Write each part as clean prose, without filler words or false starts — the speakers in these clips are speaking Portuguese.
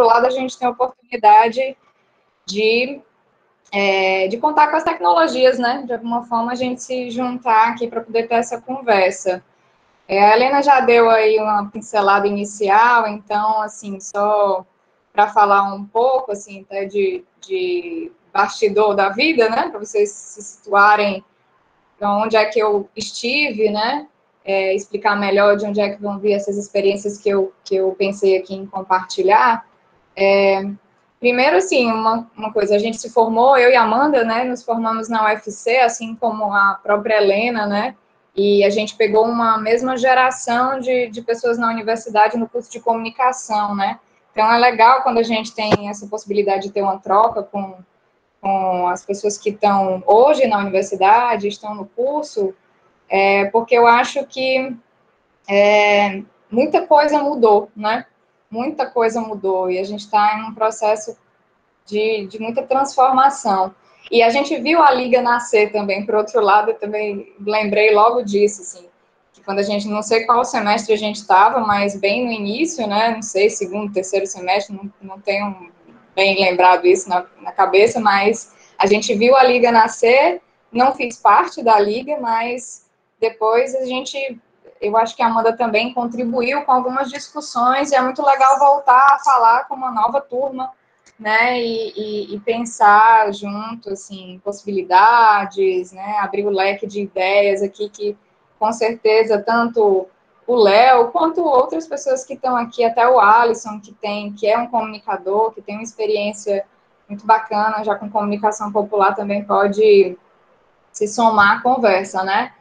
outro lado, a gente tem a oportunidade de contar com as tecnologias, né? De alguma forma, a gente se juntar aqui para poder ter essa conversa. A Helena já deu aí uma pincelada inicial, então, assim, só para falar um pouco, assim, até de bastidor da vida, né? Para vocês se situarem onde é que eu estive, né? Explicar melhor de onde é que vão vir essas experiências que eu pensei aqui em compartilhar. Primeiro, assim, uma coisa, a gente se formou, eu e a Amanda, né, nos formamos na UFC, assim como a própria Helena, né, e a gente pegou uma mesma geração de pessoas na universidade no curso de comunicação, né, então é legal quando a gente tem essa possibilidade de ter uma troca com as pessoas que estão hoje na universidade, estão no curso, porque eu acho que muita coisa mudou, né, muita coisa mudou, e a gente está em um processo de muita transformação. E a gente viu a Liga nascer também, por outro lado, eu também lembrei logo disso, assim, que quando a gente, não sei qual semestre a gente estava, mas bem no início, né, não sei, segundo, terceiro semestre, não tenho bem lembrado isso na cabeça, mas a gente viu a Liga nascer, não fiz parte da Liga, mas depois eu acho que a Amanda também contribuiu com algumas discussões, e é muito legal voltar a falar com uma nova turma, né, e pensar junto, assim, possibilidades, né, abrir o leque de ideias aqui, que com certeza tanto o Léo, quanto outras pessoas que estão aqui, até o Alisson, que é um comunicador, que tem uma experiência muito bacana, já com comunicação popular, também pode se somar à conversa, né.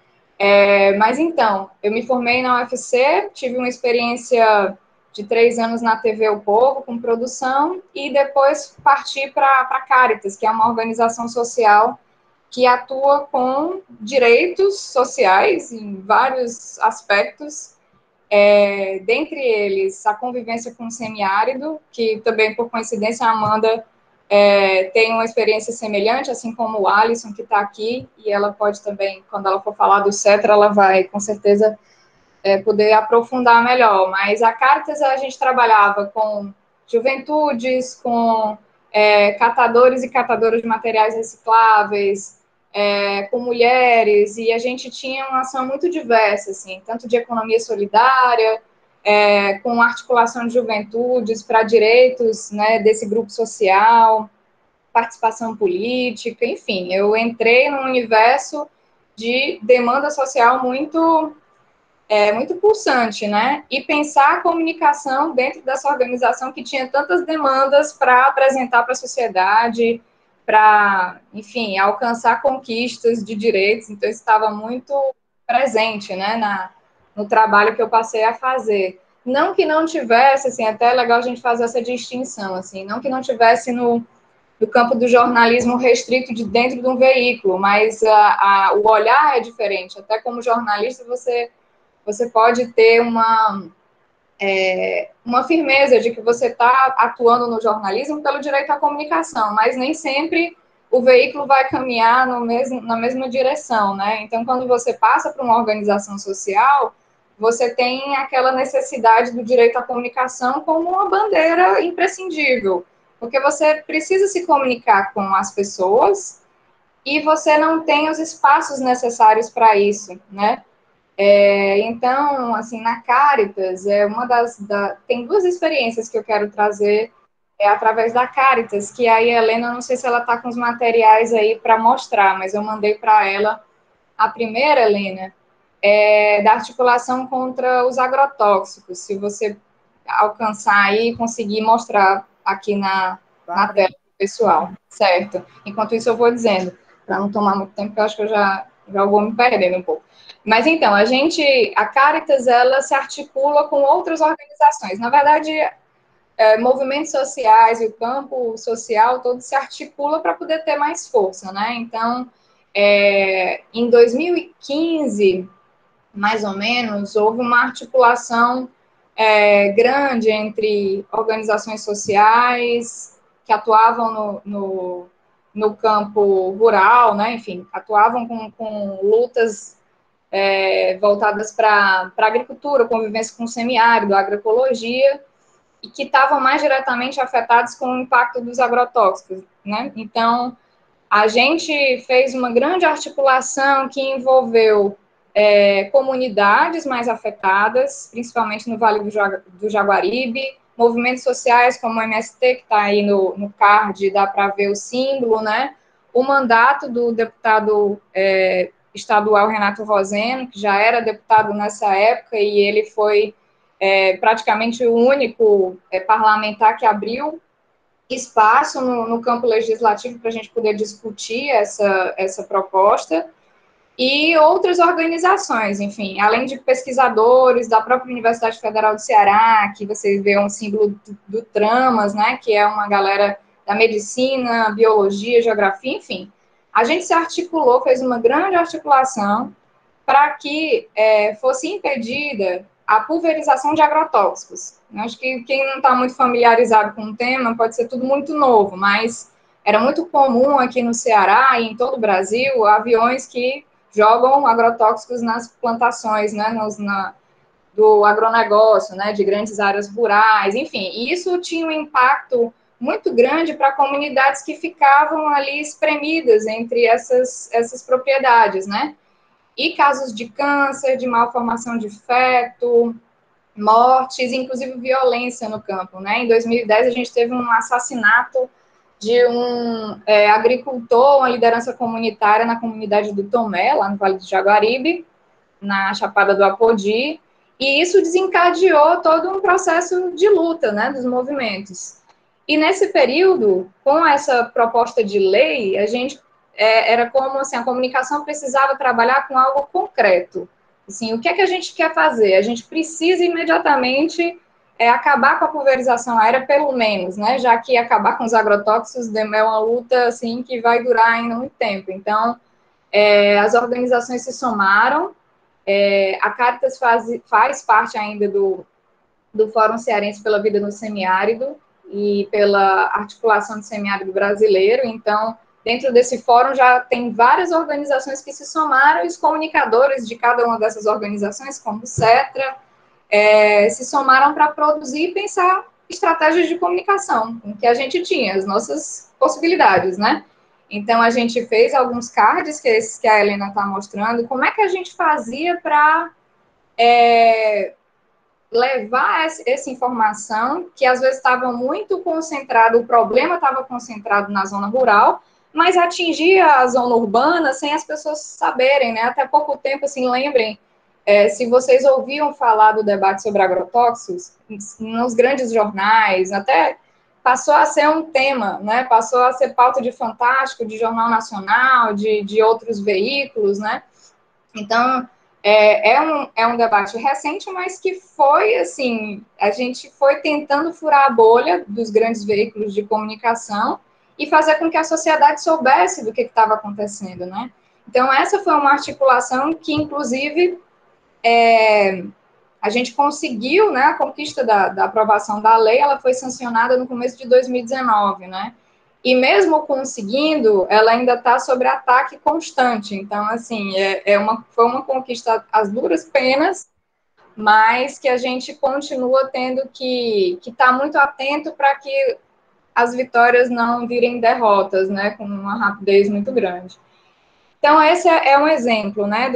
Mas então, eu me formei na UFC, tive uma experiência de 3 anos na TV O Povo, com produção, e depois parti para a Caritas, que é uma organização social que atua com direitos sociais em vários aspectos, dentre eles a convivência com o semiárido, que também, por coincidência, a Amanda tem uma experiência semelhante, assim como o Alisson, que está aqui, e ela pode também, quando ela for falar do CETRA, ela vai, com certeza, poder aprofundar melhor. Mas a Caritas, a gente trabalhava com juventudes, com catadores e catadoras de materiais recicláveis, com mulheres, e a gente tinha uma ação muito diversa, assim, tanto de economia solidária, com articulação de juventudes para direitos, né, desse grupo social, participação política, enfim, eu entrei num universo de demanda social muito pulsante, né? E pensar a comunicação dentro dessa organização que tinha tantas demandas para apresentar para a sociedade, para, enfim, alcançar conquistas de direitos, então estava muito presente, né, no trabalho que eu passei a fazer. Não que não tivesse, assim, até é legal a gente fazer essa distinção, assim, não que não tivesse no campo do jornalismo restrito de dentro de um veículo, mas o olhar é diferente. Até como jornalista, você pode ter uma firmeza de que você está atuando no jornalismo pelo direito à comunicação, mas nem sempre o veículo vai caminhar na mesma direção, né? Então, quando você passa para uma organização social, você tem aquela necessidade do direito à comunicação como uma bandeira imprescindível, porque você precisa se comunicar com as pessoas e você não tem os espaços necessários para isso, né? Então, assim, na Caritas, tem 2 experiências que eu quero trazer através da Caritas, que aí a Helena, não sei se ela está com os materiais aí para mostrar, mas eu mandei para ela a primeira, Helena, da articulação contra os agrotóxicos, se você alcançar aí e conseguir mostrar aqui na tela do pessoal, certo? Enquanto isso, eu vou dizendo, para não tomar muito tempo, porque eu acho que eu já vou me perdendo um pouco. Mas então, a Caritas, ela se articula com outras organizações. Na verdade, movimentos sociais e o campo social todo se articula para poder ter mais força, né? Então, em 2015, mais ou menos, houve uma articulação grande entre organizações sociais que atuavam no campo rural, né? Enfim, atuavam com lutas voltadas para a agricultura, convivência com o semiárido, agroecologia, e que estavam mais diretamente afetados com o impacto dos agrotóxicos, né? Então, a gente fez uma grande articulação que envolveu comunidades mais afetadas, principalmente no Vale do Jaguaribe, movimentos sociais como o MST, que está aí no card, dá para ver o símbolo, né? O mandato do deputado estadual Renato Roseno, que já era deputado nessa época, e ele foi praticamente o único parlamentar que abriu espaço no campo legislativo para a gente poder discutir essa proposta, e outras organizações, enfim, além de pesquisadores da própria Universidade Federal do Ceará, que você vê um símbolo do Tramas, né, que é uma galera da medicina, biologia, geografia, enfim. A gente se articulou, fez uma grande articulação para que fosse impedida a pulverização de agrotóxicos. Eu acho que quem não está muito familiarizado com o tema pode ser tudo muito novo, mas era muito comum aqui no Ceará e em todo o Brasil aviões que jogam agrotóxicos nas plantações, né, do agronegócio, né, de grandes áreas rurais, enfim. E isso tinha um impacto muito grande para comunidades que ficavam ali espremidas entre essas propriedades, né? E casos de câncer, de malformação de feto, mortes, inclusive violência no campo, né? Em 2010, a gente teve um assassinato de um agricultor, uma liderança comunitária na comunidade do Tomé, lá no Vale do Jaguaribe, na Chapada do Apodi, e isso desencadeou todo um processo de luta, né, dos movimentos. E nesse período, com essa proposta de lei, a gente era como assim, a comunicação precisava trabalhar com algo concreto. Assim, o que é que a gente quer fazer? A gente precisa imediatamente acabar com a pulverização aérea, pelo menos, né? Já que acabar com os agrotóxicos é uma luta assim que vai durar ainda muito tempo. Então, as organizações se somaram. A Caritas faz parte ainda do Fórum Cearense pela Vida no Semiárido e pela Articulação do Semiárido Brasileiro. Então, dentro desse fórum já tem várias organizações que se somaram, e os comunicadores de cada uma dessas organizações, como o CETRA, se somaram para produzir e pensar estratégias de comunicação, com que a gente tinha, as nossas possibilidades, né? Então, a gente fez alguns cards, que é esses que a Helena está mostrando, como é que a gente fazia para levar essa informação, que às vezes estava muito concentrado, o problema estava concentrado na zona rural, mas atingia a zona urbana sem as pessoas saberem, né? Até pouco tempo, assim, lembrem, se vocês ouviam falar do debate sobre agrotóxicos, nos grandes jornais, até passou a ser um tema, né? Passou a ser pauta de Fantástico, de Jornal Nacional, de outros veículos, né? Então, é um debate recente, mas que foi, assim, a gente foi tentando furar a bolha dos grandes veículos de comunicação e fazer com que a sociedade soubesse do que estava acontecendo, né? Então, essa foi uma articulação que, inclusive, a gente conseguiu, né, a conquista da aprovação da lei, ela foi sancionada no começo de 2019, né? E mesmo conseguindo, ela ainda está sob ataque constante. Então, assim, foi uma conquista às duras penas, mas que a gente continua tendo que estar muito atento para que as vitórias não virem derrotas, né, com uma rapidez muito grande. Então, esse é um exemplo, né,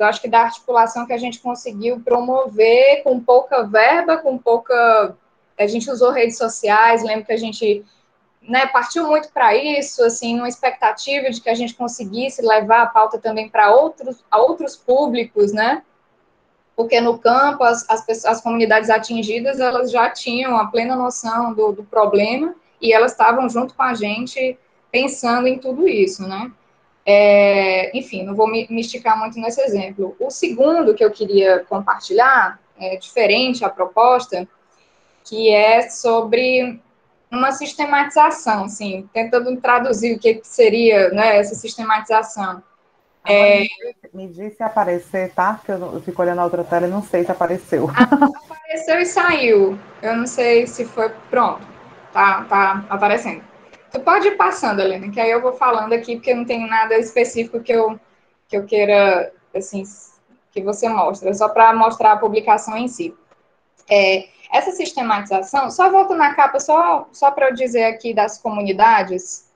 acho que da articulação que a gente conseguiu promover com pouca verba, com pouca... A gente usou redes sociais, lembro que a gente, né, partiu muito para isso, assim, numa expectativa de que a gente conseguisse levar a pauta também para outros públicos, né, porque no campo as comunidades atingidas, elas já tinham a plena noção do problema e elas estavam junto com a gente pensando em tudo isso, né. Enfim, não vou me esticar muito nesse exemplo. O segundo que eu queria compartilhar, diferente a proposta, que é sobre uma sistematização, assim, tentando traduzir o que seria, né, essa sistematização. Agora me diz se aparecer, tá? Porque eu fico olhando a outra tela e não sei se apareceu. Apareceu e saiu. Eu não sei se foi pronto. Tá aparecendo. Tu pode ir passando, Helena, que aí eu vou falando aqui, porque não tem nada específico que eu queira, assim, que você mostre. É só para mostrar a publicação em si. Essa sistematização, só volto na capa, só para eu dizer aqui das comunidades,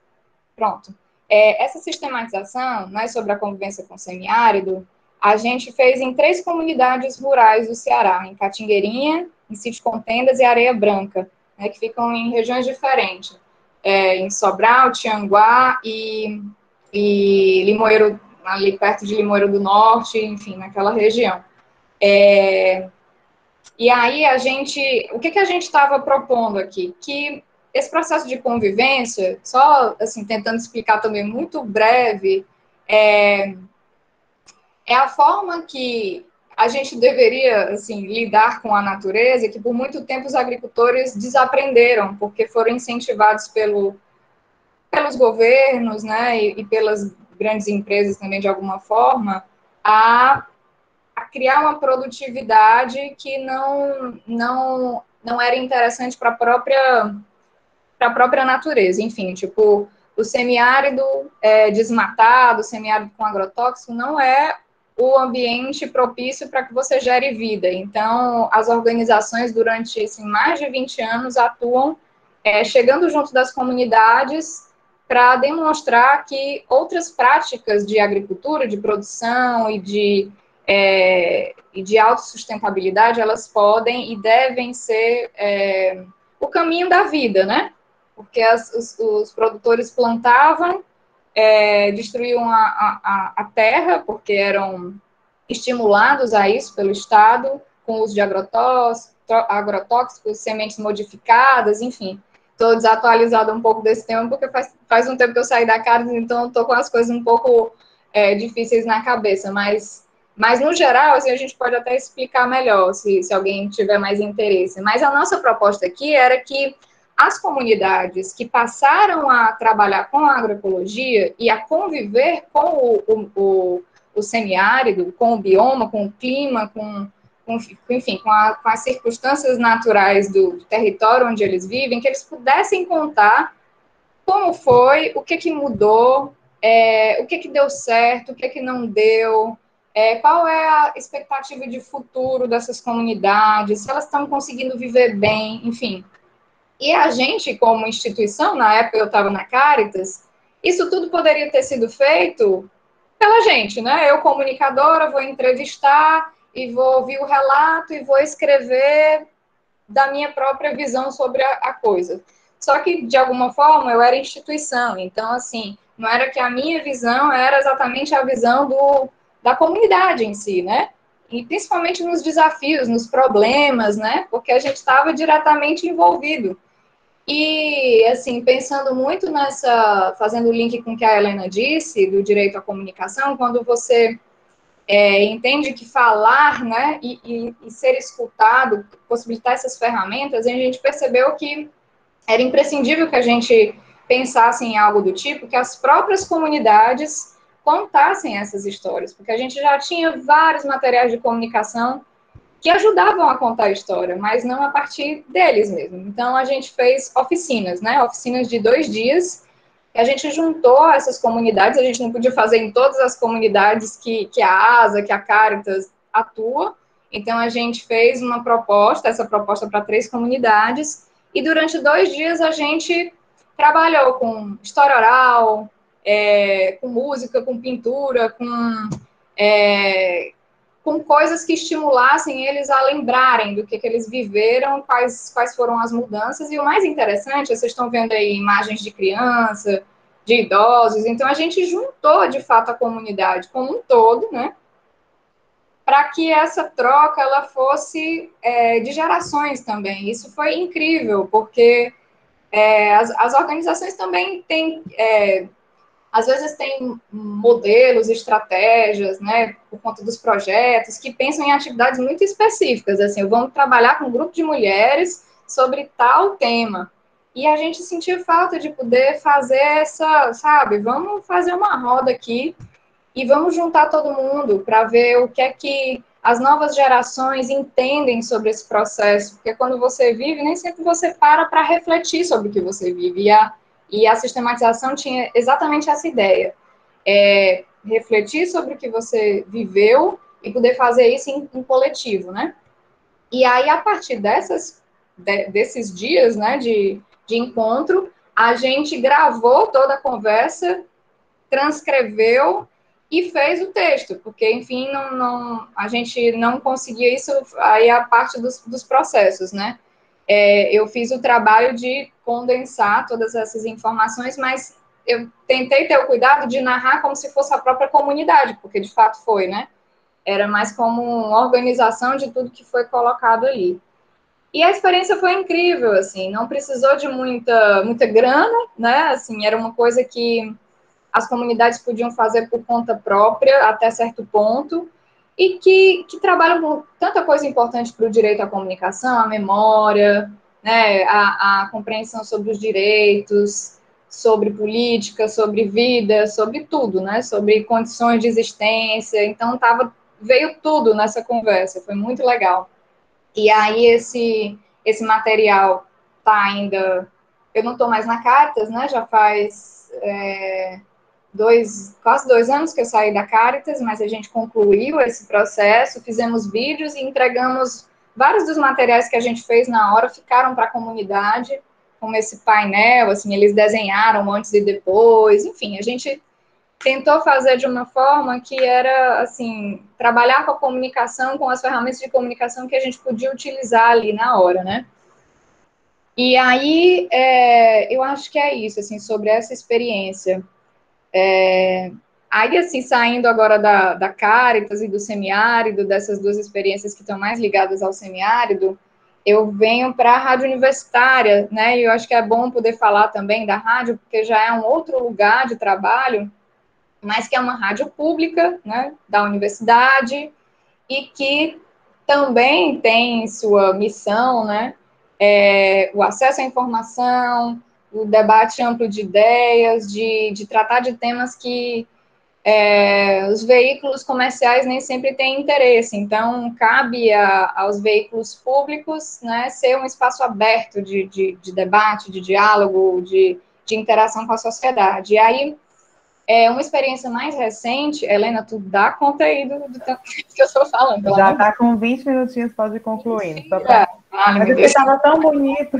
pronto. Essa sistematização, né, sobre a convivência com o semiárido, a gente fez em 3 comunidades rurais do Ceará, em Catingueirinha, em Sítio Contendas e Areia Branca, né, que ficam em regiões diferentes, em Sobral, Tianguá e Limoeiro, ali perto de Limoeiro do Norte, enfim, naquela região. E aí o que a gente estava propondo aqui? Que esse processo de convivência, só assim, tentando explicar também muito breve, é a forma que a gente deveria assim, lidar com a natureza, que por muito tempo os agricultores desaprenderam, porque foram incentivados pelos governos, né, e pelas grandes empresas também, de alguma forma, a criar uma produtividade que não era interessante para a própria natureza. Enfim, tipo, o semiárido desmatado, o semiárido com agrotóxico, não é o ambiente propício para que você gere vida. Então, as organizações, durante assim, mais de 20 anos, atuam chegando junto das comunidades para demonstrar que outras práticas de agricultura, de produção e de autossustentabilidade, elas podem e devem ser o caminho da vida, né? Porque os produtores plantavam, destruíam a terra, porque eram estimulados a isso pelo Estado, com o uso de agrotóxicos, sementes modificadas, enfim. Estou desatualizada um pouco desse tema, porque faz um tempo que eu saí da casa, então estou com as coisas um pouco difíceis na cabeça, mas no geral, assim, a gente pode até explicar melhor, se alguém tiver mais interesse. Mas a nossa proposta aqui era que as comunidades que passaram a trabalhar com a agroecologia e a conviver com o semiárido, com o bioma, com o clima, enfim, com as circunstâncias naturais do território onde eles vivem, que eles pudessem contar como foi, o que mudou, o que deu certo, o que não deu, qual é a expectativa de futuro dessas comunidades, se elas estão conseguindo viver bem, enfim. E a gente, como instituição, na época eu estava na Caritas, isso tudo poderia ter sido feito pela gente, né? Eu, comunicadora, vou entrevistar e vou ouvir o relato e vou escrever da minha própria visão sobre a coisa. Só que, de alguma forma, eu era instituição. Então, assim, não era que a minha visão era exatamente a visão da comunidade em si, né? E principalmente nos desafios, nos problemas, né? Porque a gente estava diretamente envolvido. E, assim, pensando muito fazendo o link com o que a Helena disse, do direito à comunicação, quando você entende que falar, né, e ser escutado, possibilitar essas ferramentas, a gente percebeu que era imprescindível que a gente pensasse em algo do tipo, que as próprias comunidades contassem essas histórias, porque a gente já tinha vários materiais de comunicação que ajudavam a contar a história, mas não a partir deles mesmo. Então, a gente fez oficinas, né? Oficinas de 2 dias, a gente juntou essas comunidades, a gente não podia fazer em todas as comunidades que a ASA, que a Caritas atua, então a gente fez essa proposta para 3 comunidades, e durante 2 dias a gente trabalhou com história oral, com música, com pintura, com coisas que estimulassem eles a lembrarem do que eles viveram, quais foram as mudanças, e o mais interessante, vocês estão vendo aí imagens de criança, de idosos, então a gente juntou, de fato, a comunidade como um todo, né, para que essa troca, ela fosse de gerações também. Isso foi incrível, porque as organizações também têm... às vezes tem modelos, estratégias, né, por conta dos projetos, que pensam em atividades muito específicas, assim, vamos trabalhar com um grupo de mulheres sobre tal tema. E a gente sentiu falta de poder fazer sabe, vamos fazer uma roda aqui e vamos juntar todo mundo para ver o que é que as novas gerações entendem sobre esse processo, porque quando você vive, nem sempre você para refletir sobre o que você vive, e a sistematização tinha exatamente essa ideia, refletir sobre o que você viveu e poder fazer isso em coletivo, né? E aí, a partir desses dias, né, de encontro, a gente gravou toda a conversa, transcreveu e fez o texto, porque, enfim, a gente não conseguia isso, aí a parte dos processos, né? Eu fiz o trabalho de condensar todas essas informações, mas eu tentei ter o cuidado de narrar como se fosse a própria comunidade, porque de fato foi, né? Era mais como uma organização de tudo que foi colocado ali. E a experiência foi incrível, assim, não precisou de muita grana, né? Assim, era uma coisa que as comunidades podiam fazer por conta própria, até certo ponto, e que trabalham com tanta coisa importante para o direito à comunicação, a memória, né, a compreensão sobre os direitos, sobre política, sobre vida, sobre tudo, né, sobre condições de existência. Então, veio tudo nessa conversa, foi muito legal. E aí, esse material está ainda... Eu não estou mais na Caritas, né, já faz... quase 2 anos que eu saí da Caritas, mas a gente concluiu esse processo, fizemos vídeos e entregamos vários dos materiais que a gente fez na hora, ficaram para a comunidade, como esse painel, assim, eles desenharam antes e depois, enfim, a gente tentou fazer de uma forma que era, assim, trabalhar com a comunicação, com as ferramentas de comunicação que a gente podia utilizar ali na hora, né? E aí, eu acho que é isso, assim, sobre essa experiência. Aí, assim, saindo agora da Caritas e do semiárido, dessas duas experiências que estão mais ligadas ao semiárido, eu venho para a rádio universitária, né? E eu acho que é bom poder falar também da rádio, porque já é um outro lugar de trabalho, mas que é uma rádio pública, né, da universidade, e que também tem sua missão, né, o acesso à informação, o debate amplo de ideias, de tratar de temas que os veículos comerciais nem sempre têm interesse. Então, cabe aos veículos públicos, né, ser um espaço aberto de debate, de diálogo, de interação com a sociedade. E aí, uma experiência mais recente, Helena, tu dá conta aí do tanto que eu estou falando, pelo Já amor de está com 20 minutinhos, pode ir concluindo. Deus. Ai, Mas meu esse Deus. estava tão bonito.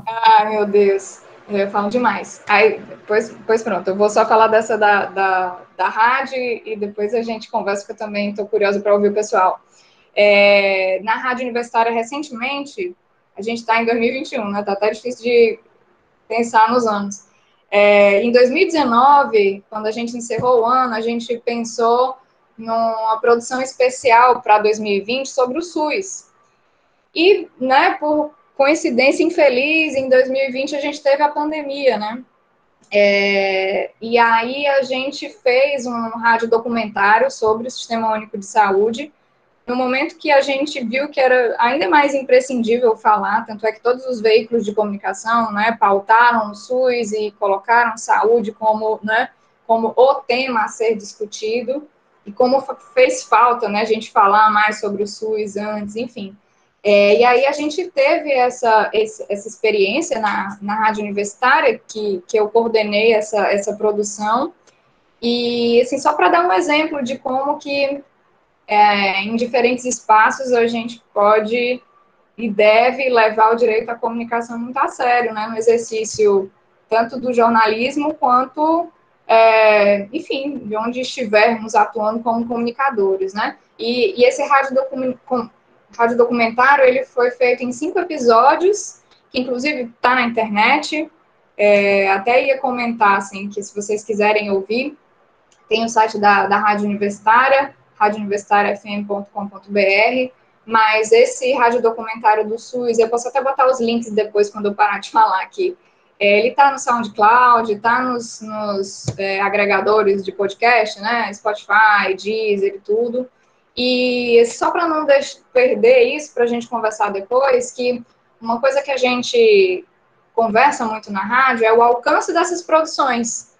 Ai, meu Deus. Eu falo demais. Aí, depois pronto, eu vou só falar dessa da rádio e depois a gente conversa, porque eu também estou curiosa para ouvir o pessoal. Na rádio universitária, recentemente, a gente está em 2021, né? Tá até difícil de pensar nos anos. Em 2019, quando a gente encerrou o ano, a gente pensou numa produção especial para 2020 sobre o SUS. E, né, por coincidência infeliz, em 2020 a gente teve a pandemia, né? E aí a gente fez um radiodocumentário sobre o Sistema Único de Saúde, no momento que a gente viu que era ainda mais imprescindível falar, tanto é que todos os veículos de comunicação, né, pautaram o SUS e colocaram saúde como, né, como o tema a ser discutido, e como fez falta, né, a gente falar mais sobre o SUS antes, enfim. E aí a gente teve essa experiência na rádio universitária, que eu coordenei essa produção, e, assim, só para dar um exemplo de como que em diferentes espaços a gente pode e deve levar o direito à comunicação muito a sério, né, no exercício tanto do jornalismo quanto, enfim, de onde estivermos atuando como comunicadores, né. E esse radiodocumentário, ele foi feito em 5 episódios, que inclusive está na internet, até ia comentar, assim, que se vocês quiserem ouvir, tem o site da Rádio Universitária, radiouniversitariafm.com.br, mas esse radiodocumentário do SUS, eu posso até botar os links depois, quando eu parar de falar aqui. Ele está no SoundCloud, está nos agregadores de podcast, né, Spotify, Deezer e tudo. E só para não perder isso, para a gente conversar depois, que uma coisa que a gente conversa muito na rádio é o alcance dessas produções,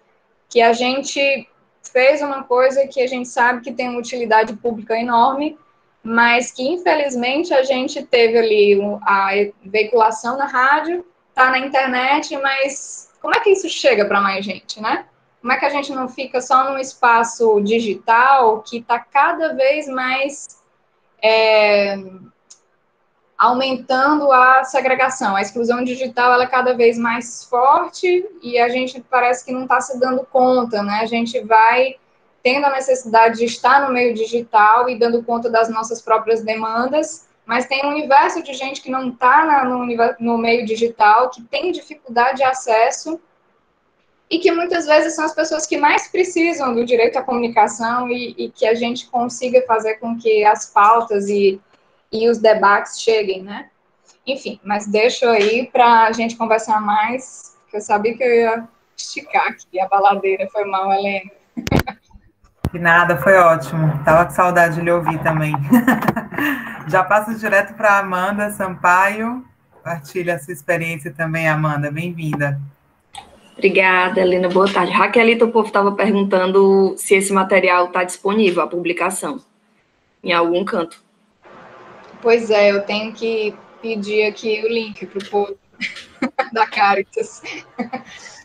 que a gente fez uma coisa que a gente sabe que tem uma utilidade pública enorme, mas que, infelizmente, a gente teve ali a veiculação na rádio, tá na internet, mas como é que isso chega para mais gente, né? Como é que a gente não fica só num espaço digital que está cada vez mais aumentando a segregação. A exclusão digital ela é cada vez mais forte e a gente parece que não está se dando conta, né? A gente vai tendo a necessidade de estar no meio digital e dando conta das nossas próprias demandas, mas tem um universo de gente que não está no meio digital, que tem dificuldade de acesso e que muitas vezes são as pessoas que mais precisam do direito à comunicação e que a gente consiga fazer com que as pautas e os debates cheguem, né? Enfim, mas deixo aí para a gente conversar mais, que eu sabia que eu ia esticar aqui a baladeira. Foi mal, Helena. Que nada, foi ótimo. Tava com saudade de lhe ouvir também. Já passo direto para Amanda Sampaio. Partilha a sua experiência também, Amanda. Bem-vinda. Obrigada, Helena. Boa tarde. Raquelita, o povo estava perguntando se esse material está disponível, a publicação, em algum canto. Pois é, eu tenho que pedir aqui o link para o povo da Caritas.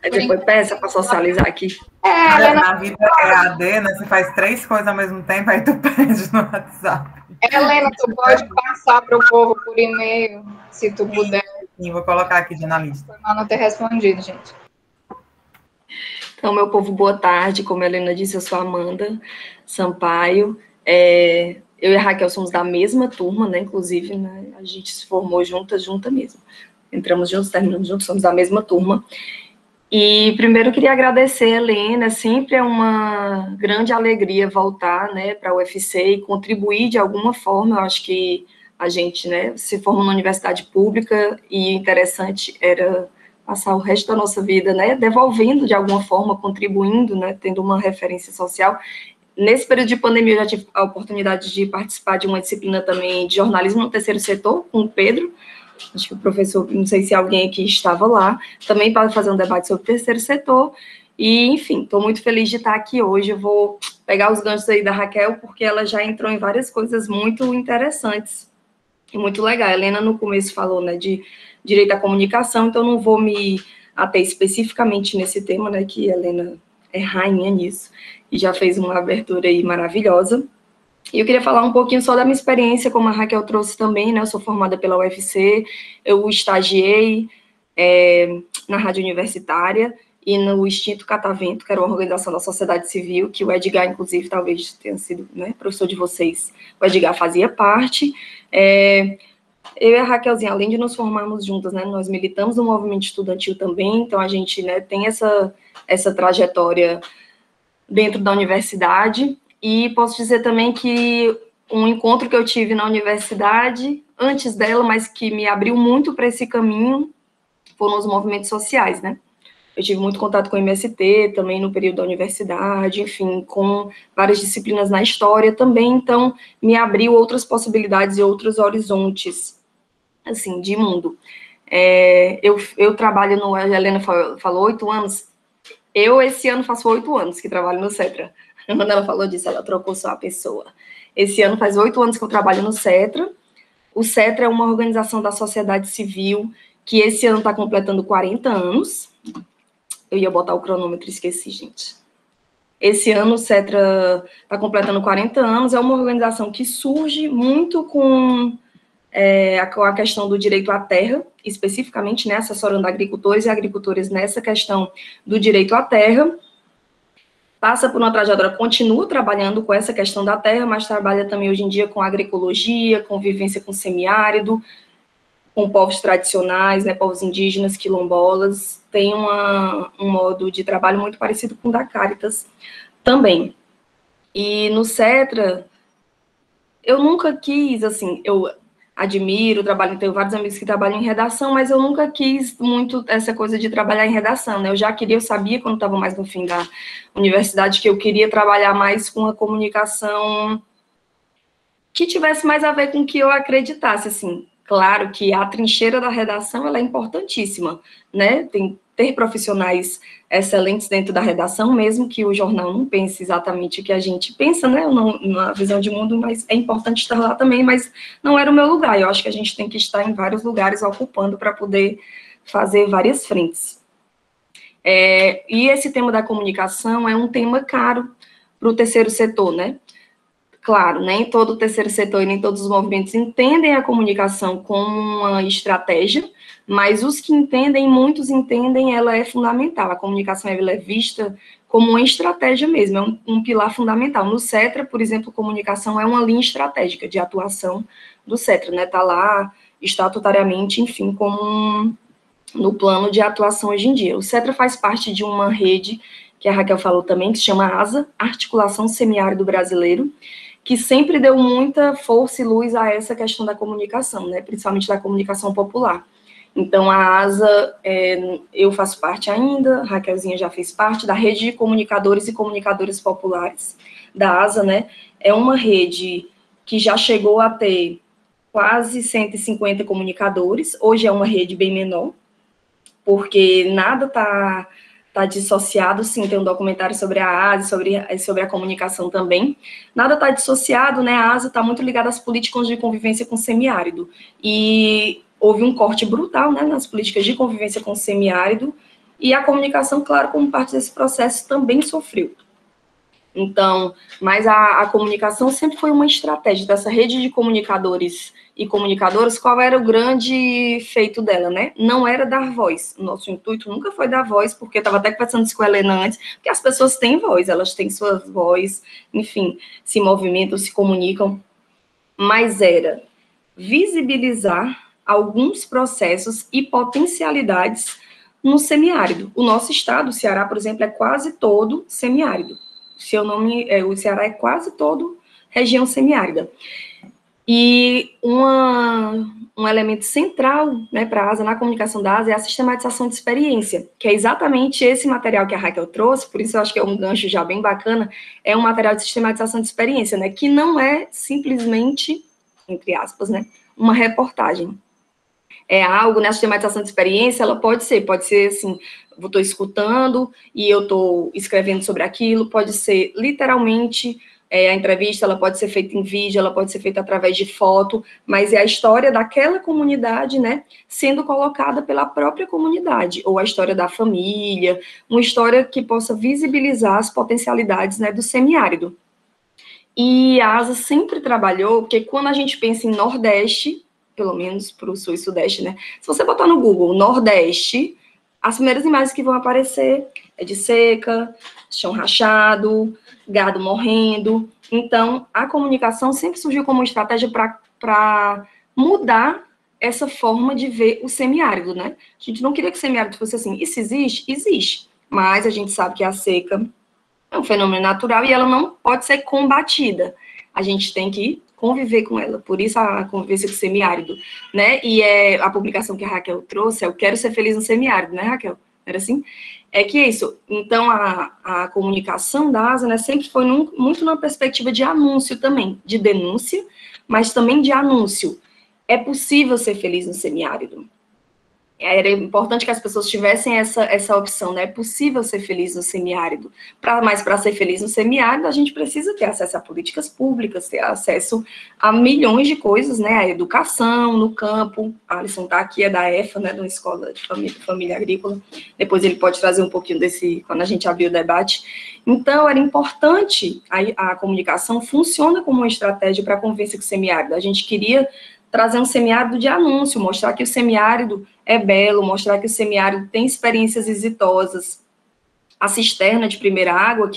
Aí depois peça para socializar aqui. Helena... Na vida é AD, né? Você faz 3 coisas ao mesmo tempo, aí tu pede no WhatsApp. Helena, tu pode passar para o povo por e-mail, se tu puder. Sim, vou colocar aqui na lista. Foi mal não ter respondido, gente. Então, meu povo, boa tarde. Como a Helena disse, eu sou a Amanda Sampaio. Eu e a Raquel somos da mesma turma, né? Inclusive, né? A gente se formou junta mesmo. Entramos juntos, terminamos juntos, somos da mesma turma. E primeiro eu queria agradecer a Helena, sempre é uma grande alegria voltar, né, para a UFC e contribuir de alguma forma. Eu acho que a gente, né, se formou na universidade pública e interessante era passar o resto da nossa vida, né, devolvendo de alguma forma, contribuindo, né, tendo uma referência social. Nesse período de pandemia eu já tive a oportunidade de participar de uma disciplina também de jornalismo no terceiro setor, com o Pedro. Acho que o professor, não sei se alguém aqui estava lá, também para fazer um debate sobre o terceiro setor. E, enfim, estou muito feliz de estar aqui hoje. Eu vou pegar os ganchos aí da Raquel, porque ela já entrou em várias coisas muito interessantes e muito legal. A Helena, no começo, falou, né, de direito à comunicação, então não vou me ater especificamente nesse tema, né, que a Helena é rainha nisso, e já fez uma abertura aí maravilhosa. E eu queria falar um pouquinho só da minha experiência, como a Raquel trouxe também, né? Eu sou formada pela UFC, eu estagiei na rádio universitária e no Extinto Catavento, que era uma organização da sociedade civil, que o Edgar, inclusive, talvez tenha sido, né, professor de vocês, o Edgar fazia parte. Eu e a Raquelzinha, além de nos formarmos juntas, né, nós militamos no movimento estudantil também, então a gente, né, tem essa trajetória dentro da universidade. E posso dizer também que um encontro que eu tive na universidade, antes dela, mas que me abriu muito para esse caminho, foram os movimentos sociais, né? Eu tive muito contato com o MST, também no período da universidade, enfim, com várias disciplinas na história também, então me abriu outras possibilidades e outros horizontes, assim, de mundo. Eu trabalho no... A Helena falou 8 anos. Eu, esse ano, faço 8 anos que trabalho no CETRA. Quando ela falou disso, ela trocou só a pessoa. Esse ano faz 8 anos que eu trabalho no CETRA. O CETRA é uma organização da sociedade civil que esse ano está completando 40 anos. Eu ia botar o cronômetro e esqueci, gente. Esse ano o CETRA está completando 40 anos. É uma organização que surge muito com a questão do direito à terra, especificamente, né, assessorando agricultores e agricultoras nessa questão do direito à terra. Passa por uma trajetória, continua trabalhando com essa questão da terra, mas trabalha também hoje em dia com agroecologia, convivência com semiárido, com povos tradicionais, né, povos indígenas, quilombolas. Tem um modo de trabalho muito parecido com o da Caritas também. E no CETRA, eu nunca quis, assim, eu admiro o trabalho, tenho vários amigos que trabalham em redação, mas eu nunca quis muito essa coisa de trabalhar em redação, né? Eu sabia quando estava mais no fim da universidade que eu queria trabalhar mais com a comunicação que tivesse mais a ver com o que eu acreditasse, assim. Claro que a trincheira da redação, ela é importantíssima, né? Ter profissionais excelentes dentro da redação, mesmo que o jornal não pense exatamente o que a gente pensa, né, na visão de mundo, mas é importante estar lá também, mas não era o meu lugar. Eu acho que a gente tem que estar em vários lugares ocupando para poder fazer várias frentes. E esse tema da comunicação é um tema caro para o terceiro setor, né? Claro, nem todo o terceiro setor e nem todos os movimentos entendem a comunicação como uma estratégia, mas os que entendem, muitos entendem, ela é fundamental. A comunicação ela é vista como uma estratégia mesmo, é um pilar fundamental. No CETRA, por exemplo, comunicação é uma linha estratégica de atuação do CETRA, né? Está lá estatutariamente, enfim, como no plano de atuação hoje em dia. O CETRA faz parte de uma rede, que a Raquel falou também, que se chama ASA, Articulação Semiárido Brasileiro, que sempre deu muita força e luz a essa questão da comunicação, né, principalmente da comunicação popular. Então, a ASA, eu faço parte ainda, a Raquelzinha já fez parte da rede de comunicadores e comunicadoras populares da ASA, né, é uma rede que já chegou a ter quase 150 comunicadores, hoje é uma rede bem menor, porque nada está dissociado, sim, tem um documentário sobre a ASA, sobre a comunicação também, nada está dissociado, né, a ASA está muito ligada às políticas de convivência com o semiárido, e houve um corte brutal, né, nas políticas de convivência com o semiárido, e a comunicação, claro, como parte desse processo, também sofreu. Então, mas a comunicação sempre foi uma estratégia dessa rede de comunicadores e comunicadoras. Qual era o grande feito dela, né? Não era dar voz. O nosso intuito nunca foi dar voz, porque eu estava até conversando isso com a Helena antes, porque as pessoas têm voz, elas têm suas vozes, enfim, se movimentam, se comunicam, mas era visibilizar alguns processos e potencialidades no semiárido. O nosso estado, o Ceará, por exemplo, é quase todo semiárido. O Ceará é quase todo região semiárida. E um elemento central, né, para a ASA, na comunicação da ASA, é a sistematização de experiência, que é exatamente esse material que a Raquel trouxe, por isso eu acho que é um gancho já bem bacana, é um material de sistematização de experiência, né, que não é simplesmente, entre aspas, né, uma reportagem. É algo, né, a sistematização de experiência, ela pode ser assim, eu estou escutando e eu estou escrevendo sobre aquilo, pode ser literalmente, a entrevista, ela pode ser feita em vídeo, ela pode ser feita através de foto, mas é a história daquela comunidade, né, sendo colocada pela própria comunidade, ou a história da família, uma história que possa visibilizar as potencialidades, né, do semiárido. E a ASA sempre trabalhou, porque quando a gente pensa em Nordeste, pelo menos para o Sul e Sudeste, né? Se você botar no Google Nordeste, as primeiras imagens que vão aparecer é de seca, chão rachado, gado morrendo. Então, a comunicação sempre surgiu como uma estratégia para mudar essa forma de ver o semiárido, né? A gente não queria que o semiárido fosse assim. Isso existe? Existe. Mas a gente sabe que a seca é um fenômeno natural e ela não pode ser combatida. A gente tem que conviver com ela, por isso a convivência com o semiárido, né, e a publicação que a Raquel trouxe, eu quero ser feliz no semiárido, né, Raquel? Era assim? É que é isso, então a comunicação da ASA, né, sempre foi muito numa perspectiva de anúncio também, de denúncia, mas também de anúncio. É possível ser feliz no semiárido. Era importante que as pessoas tivessem essa opção, né? É possível ser feliz no semiárido. Mas para ser feliz no semiárido, a gente precisa ter acesso a políticas públicas, ter acesso a milhões de coisas, né? A educação no campo. A Alisson está aqui, é da EFA, né? De uma escola de família agrícola. Depois ele pode trazer um pouquinho desse, quando a gente abrir o debate. Então, era importante, a comunicação funciona como uma estratégia para a convivência com o semiárido. A gente queria trazer um semiárido de anúncio, mostrar que o semiárido é belo, mostrar que o semiárido tem experiências exitosas. A cisterna de primeira água,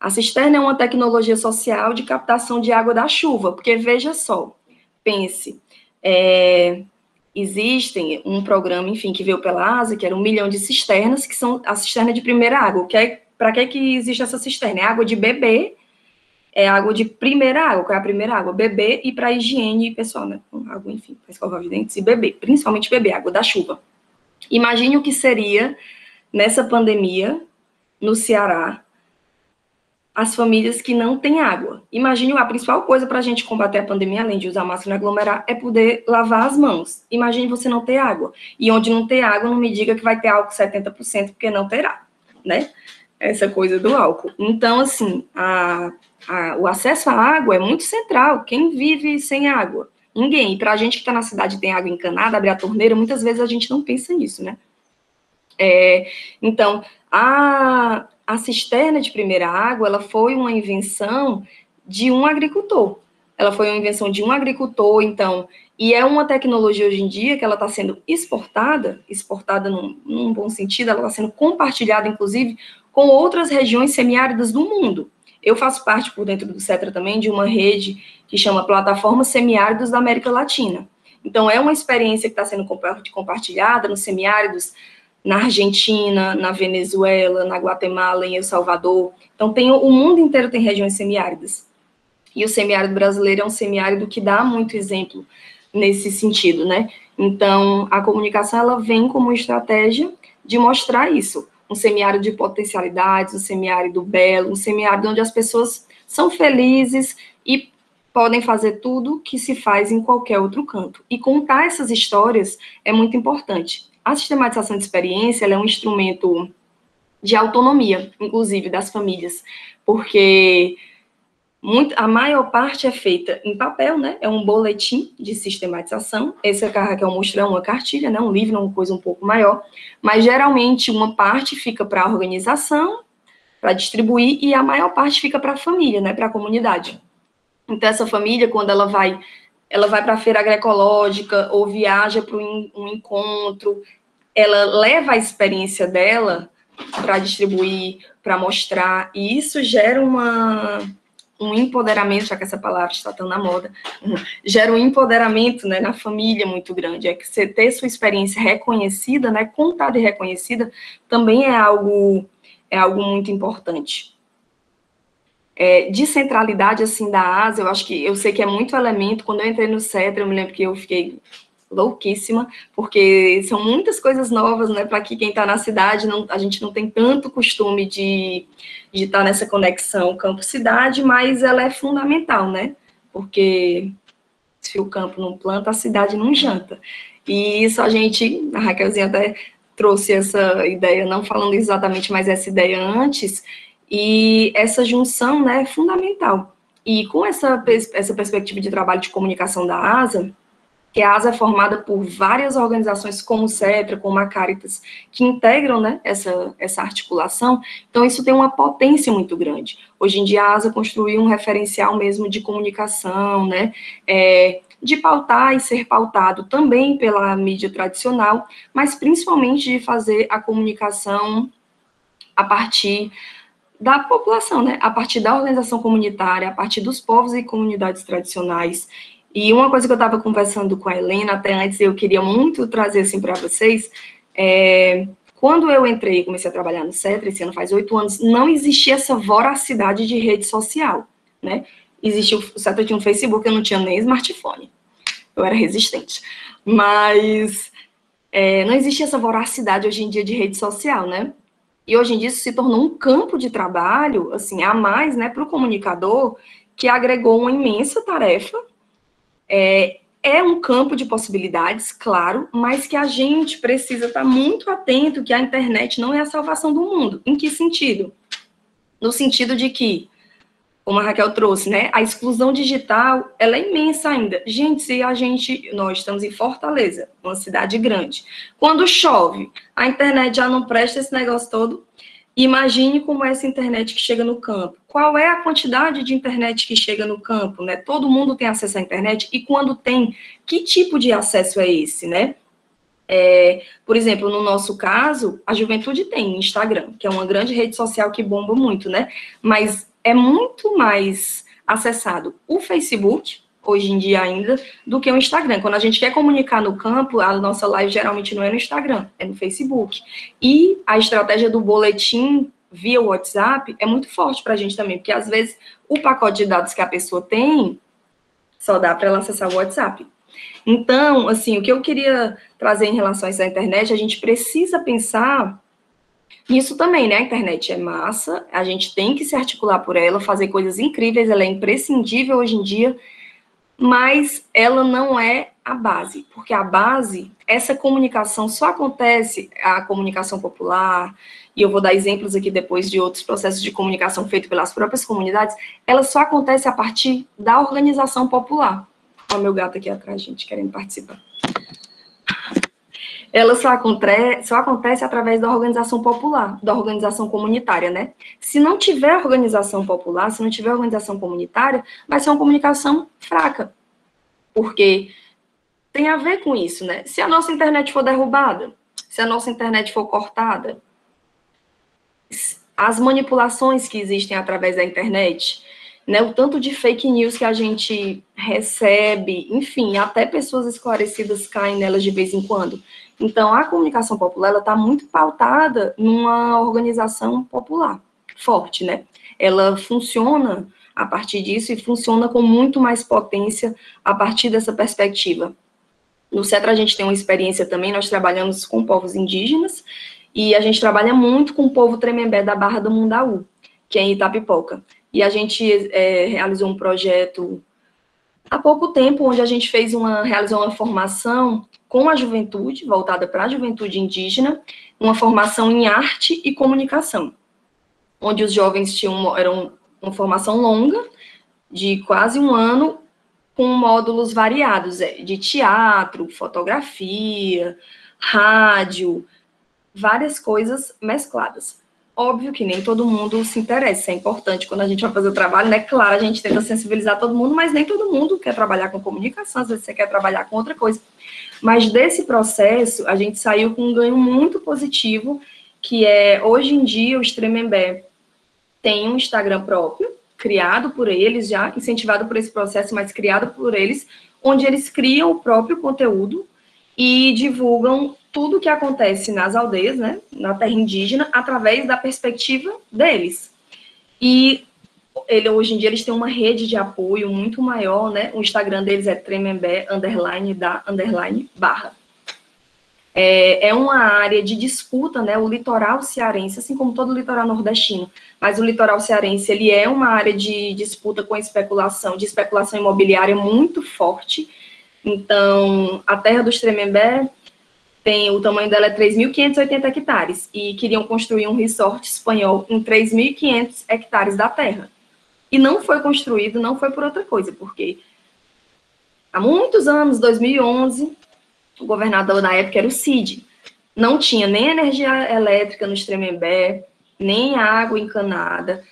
a cisterna é uma tecnologia social de captação de água da chuva, porque veja só, pense, existem um programa, enfim, que veio pela ASA, que era 1 milhão de cisternas, que são a cisterna de primeira água. Para que existe essa cisterna? É água de beber, é água de primeira água. Qual é a primeira água? Beber e para higiene pessoal, né? Água, enfim, para escovar os dentes e beber. Principalmente beber, água da chuva. Imagine o que seria, nessa pandemia, no Ceará, as famílias que não têm água. Imagine a principal coisa para a gente combater a pandemia, além de usar máscara e aglomerar, é poder lavar as mãos. Imagine você não ter água. E onde não tem água, não me diga que vai ter álcool 70%, porque não terá, né? Essa coisa do álcool. Então, assim, o acesso à água é muito central. Quem vive sem água? Ninguém. E para a gente que está na cidade e tem água encanada, abrir a torneira, muitas vezes a gente não pensa nisso, né? Então, a cisterna de primeira água, ela foi uma invenção de um agricultor. Ela foi uma invenção de um agricultor, então, e é uma tecnologia hoje em dia que ela está sendo exportada num bom sentido, ela está sendo compartilhada, inclusive, com outras regiões semiáridas do mundo. Eu faço parte, por dentro do CETRA também, de uma rede que chama Plataforma Semiáridos da América Latina. Então, é uma experiência que está sendo compartilhada nos semiáridos, na Argentina, na Venezuela, na Guatemala, em El Salvador. Então, o mundo inteiro tem regiões semiáridas. E o semiárido brasileiro é um semiárido que dá muito exemplo nesse sentido, né? Então, a comunicação, ela vem como estratégia de mostrar isso. Um semiárido de potencialidades, um semiárido belo, um semiárido onde as pessoas são felizes e podem fazer tudo que se faz em qualquer outro canto. E contar essas histórias é muito importante. A sistematização de experiência, ela é um instrumento de autonomia, inclusive, das famílias, porque a maior parte é feita em papel, né? É um boletim de sistematização. Esse que a Raquel mostrou é uma cartilha, né? Um livro, uma coisa um pouco maior. Mas, geralmente, uma parte fica para a organização, para distribuir, e a maior parte fica para a família, né? Para a comunidade. Então, essa família, quando ela vai para a feira agroecológica ou viaja para um encontro, ela leva a experiência dela para distribuir, para mostrar, e isso gera um empoderamento, já que essa palavra está tão na moda, gera um empoderamento, né, na família muito grande. É que você ter sua experiência reconhecida, né, contada e reconhecida, também é algo muito importante. De centralidade, assim, da ASA, eu sei que é muito elemento. Quando eu entrei no CETRA, eu me lembro que eu fiquei louquíssima, porque são muitas coisas novas, né, para quem está na cidade, a gente não tem tanto costume de estar nessa conexão campo-cidade, mas ela é fundamental, né, porque se o campo não planta, a cidade não janta. E isso a Raquelzinha até trouxe essa ideia, não falando exatamente, mas essa ideia antes, e essa junção, né, é fundamental. E com essa perspectiva de trabalho de comunicação da ASA, que a ASA é formada por várias organizações como o CETRA, como a Caritas, que integram, né, essa articulação, então isso tem uma potência muito grande. Hoje em dia a ASA construiu um referencial mesmo de comunicação, né, de pautar e ser pautado também pela mídia tradicional, mas principalmente de fazer a comunicação a partir da população, né, a partir da organização comunitária, a partir dos povos e comunidades tradicionais. E uma coisa que eu estava conversando com a Helena, até antes, eu queria muito trazer assim para vocês, quando eu entrei e comecei a trabalhar no CETRA, esse ano faz 8 anos, não existia essa voracidade de rede social, né? O CETRA tinha um Facebook, eu não tinha nem smartphone, eu era resistente, mas não existia essa voracidade hoje em dia de rede social, né? E hoje em dia isso se tornou um campo de trabalho, assim, a mais, né, para o comunicador, que agregou uma imensa tarefa. É um campo de possibilidades, claro, mas que a gente precisa estar muito atento que a internet não é a salvação do mundo. Em que sentido? No sentido de que, como a Raquel trouxe, né, a exclusão digital, ela é imensa ainda. Gente, nós estamos em Fortaleza, uma cidade grande. Quando chove, a internet já não presta esse negócio todo. Imagine como é essa internet que chega no campo. Qual é a quantidade de internet que chega no campo, né? Todo mundo tem acesso à internet, e quando tem, que tipo de acesso é esse, né? Por exemplo, no nosso caso, a juventude tem Instagram, que é uma grande rede social que bomba muito, né? Mas é muito mais acessado o Facebook, hoje em dia ainda, do que o Instagram. Quando a gente quer comunicar no campo, a nossa live geralmente não é no Instagram, é no Facebook. E a estratégia do boletim via WhatsApp é muito forte para a gente também, porque às vezes o pacote de dados que a pessoa tem só dá para ela acessar o WhatsApp. Então, assim, o que eu queria trazer em relação a essa internet, a gente precisa pensar nisso também, né? A internet é massa, a gente tem que se articular por ela, fazer coisas incríveis, ela é imprescindível hoje em dia, mas ela não é a base, porque a base, essa comunicação só acontece, a comunicação popular, e eu vou dar exemplos aqui depois de outros processos de comunicação feitos pelas próprias comunidades, ela só acontece a partir da organização popular. Olha o meu gato aqui atrás, gente, querendo participar. ela só acontece através da organização popular, da organização comunitária, né? Se não tiver organização popular, se não tiver organização comunitária, vai ser uma comunicação fraca, porque tem a ver com isso, né? Se a nossa internet for derrubada, se a nossa internet for cortada, as manipulações que existem através da internet, né, o tanto de fake news que a gente recebe, enfim, até pessoas esclarecidas caem nelas de vez em quando. Então, a comunicação popular está muito pautada numa organização popular forte, né? Ela funciona a partir disso e funciona com muito mais potência a partir dessa perspectiva. No CETRA, a gente tem uma experiência também, nós trabalhamos com povos indígenas e a gente trabalha muito com o povo Tremembé da Barra do Mundaú, que é em Itapipoca. E a gente realizou um projeto há pouco tempo, onde a gente realizou uma formação com a juventude, voltada para a juventude indígena, uma formação em arte e comunicação, onde os jovens eram uma formação longa, de quase um ano, com módulos variados, de teatro, fotografia, rádio, várias coisas mescladas. Óbvio que nem todo mundo se interessa, é importante quando a gente vai fazer o trabalho, né? Claro, a gente tenta sensibilizar todo mundo, mas nem todo mundo quer trabalhar com comunicação, às vezes você quer trabalhar com outra coisa. Mas desse processo, a gente saiu com um ganho muito positivo, que é, hoje em dia, o Tremembé tem um Instagram próprio, criado por eles, já incentivado por esse processo, mas criado por eles, onde eles criam o próprio conteúdo e divulgam tudo o que acontece nas aldeias, né, na terra indígena, através da perspectiva deles. E hoje em dia eles têm uma rede de apoio muito maior, né, o Instagram deles é tremembé_da_barra. É uma área de disputa, né, o litoral cearense, assim como todo o litoral nordestino, mas o litoral cearense, ele é uma área de disputa com especulação imobiliária muito forte. Então, a terra dos Tremembé, o tamanho dela é 3.580 hectares, e queriam construir um resort espanhol em 3.500 hectares da terra. E não foi construído, não foi por outra coisa, porque há muitos anos, 2011, o governador na época era o Cid. Não tinha nem energia elétrica nos Tremembé, nem água encanada,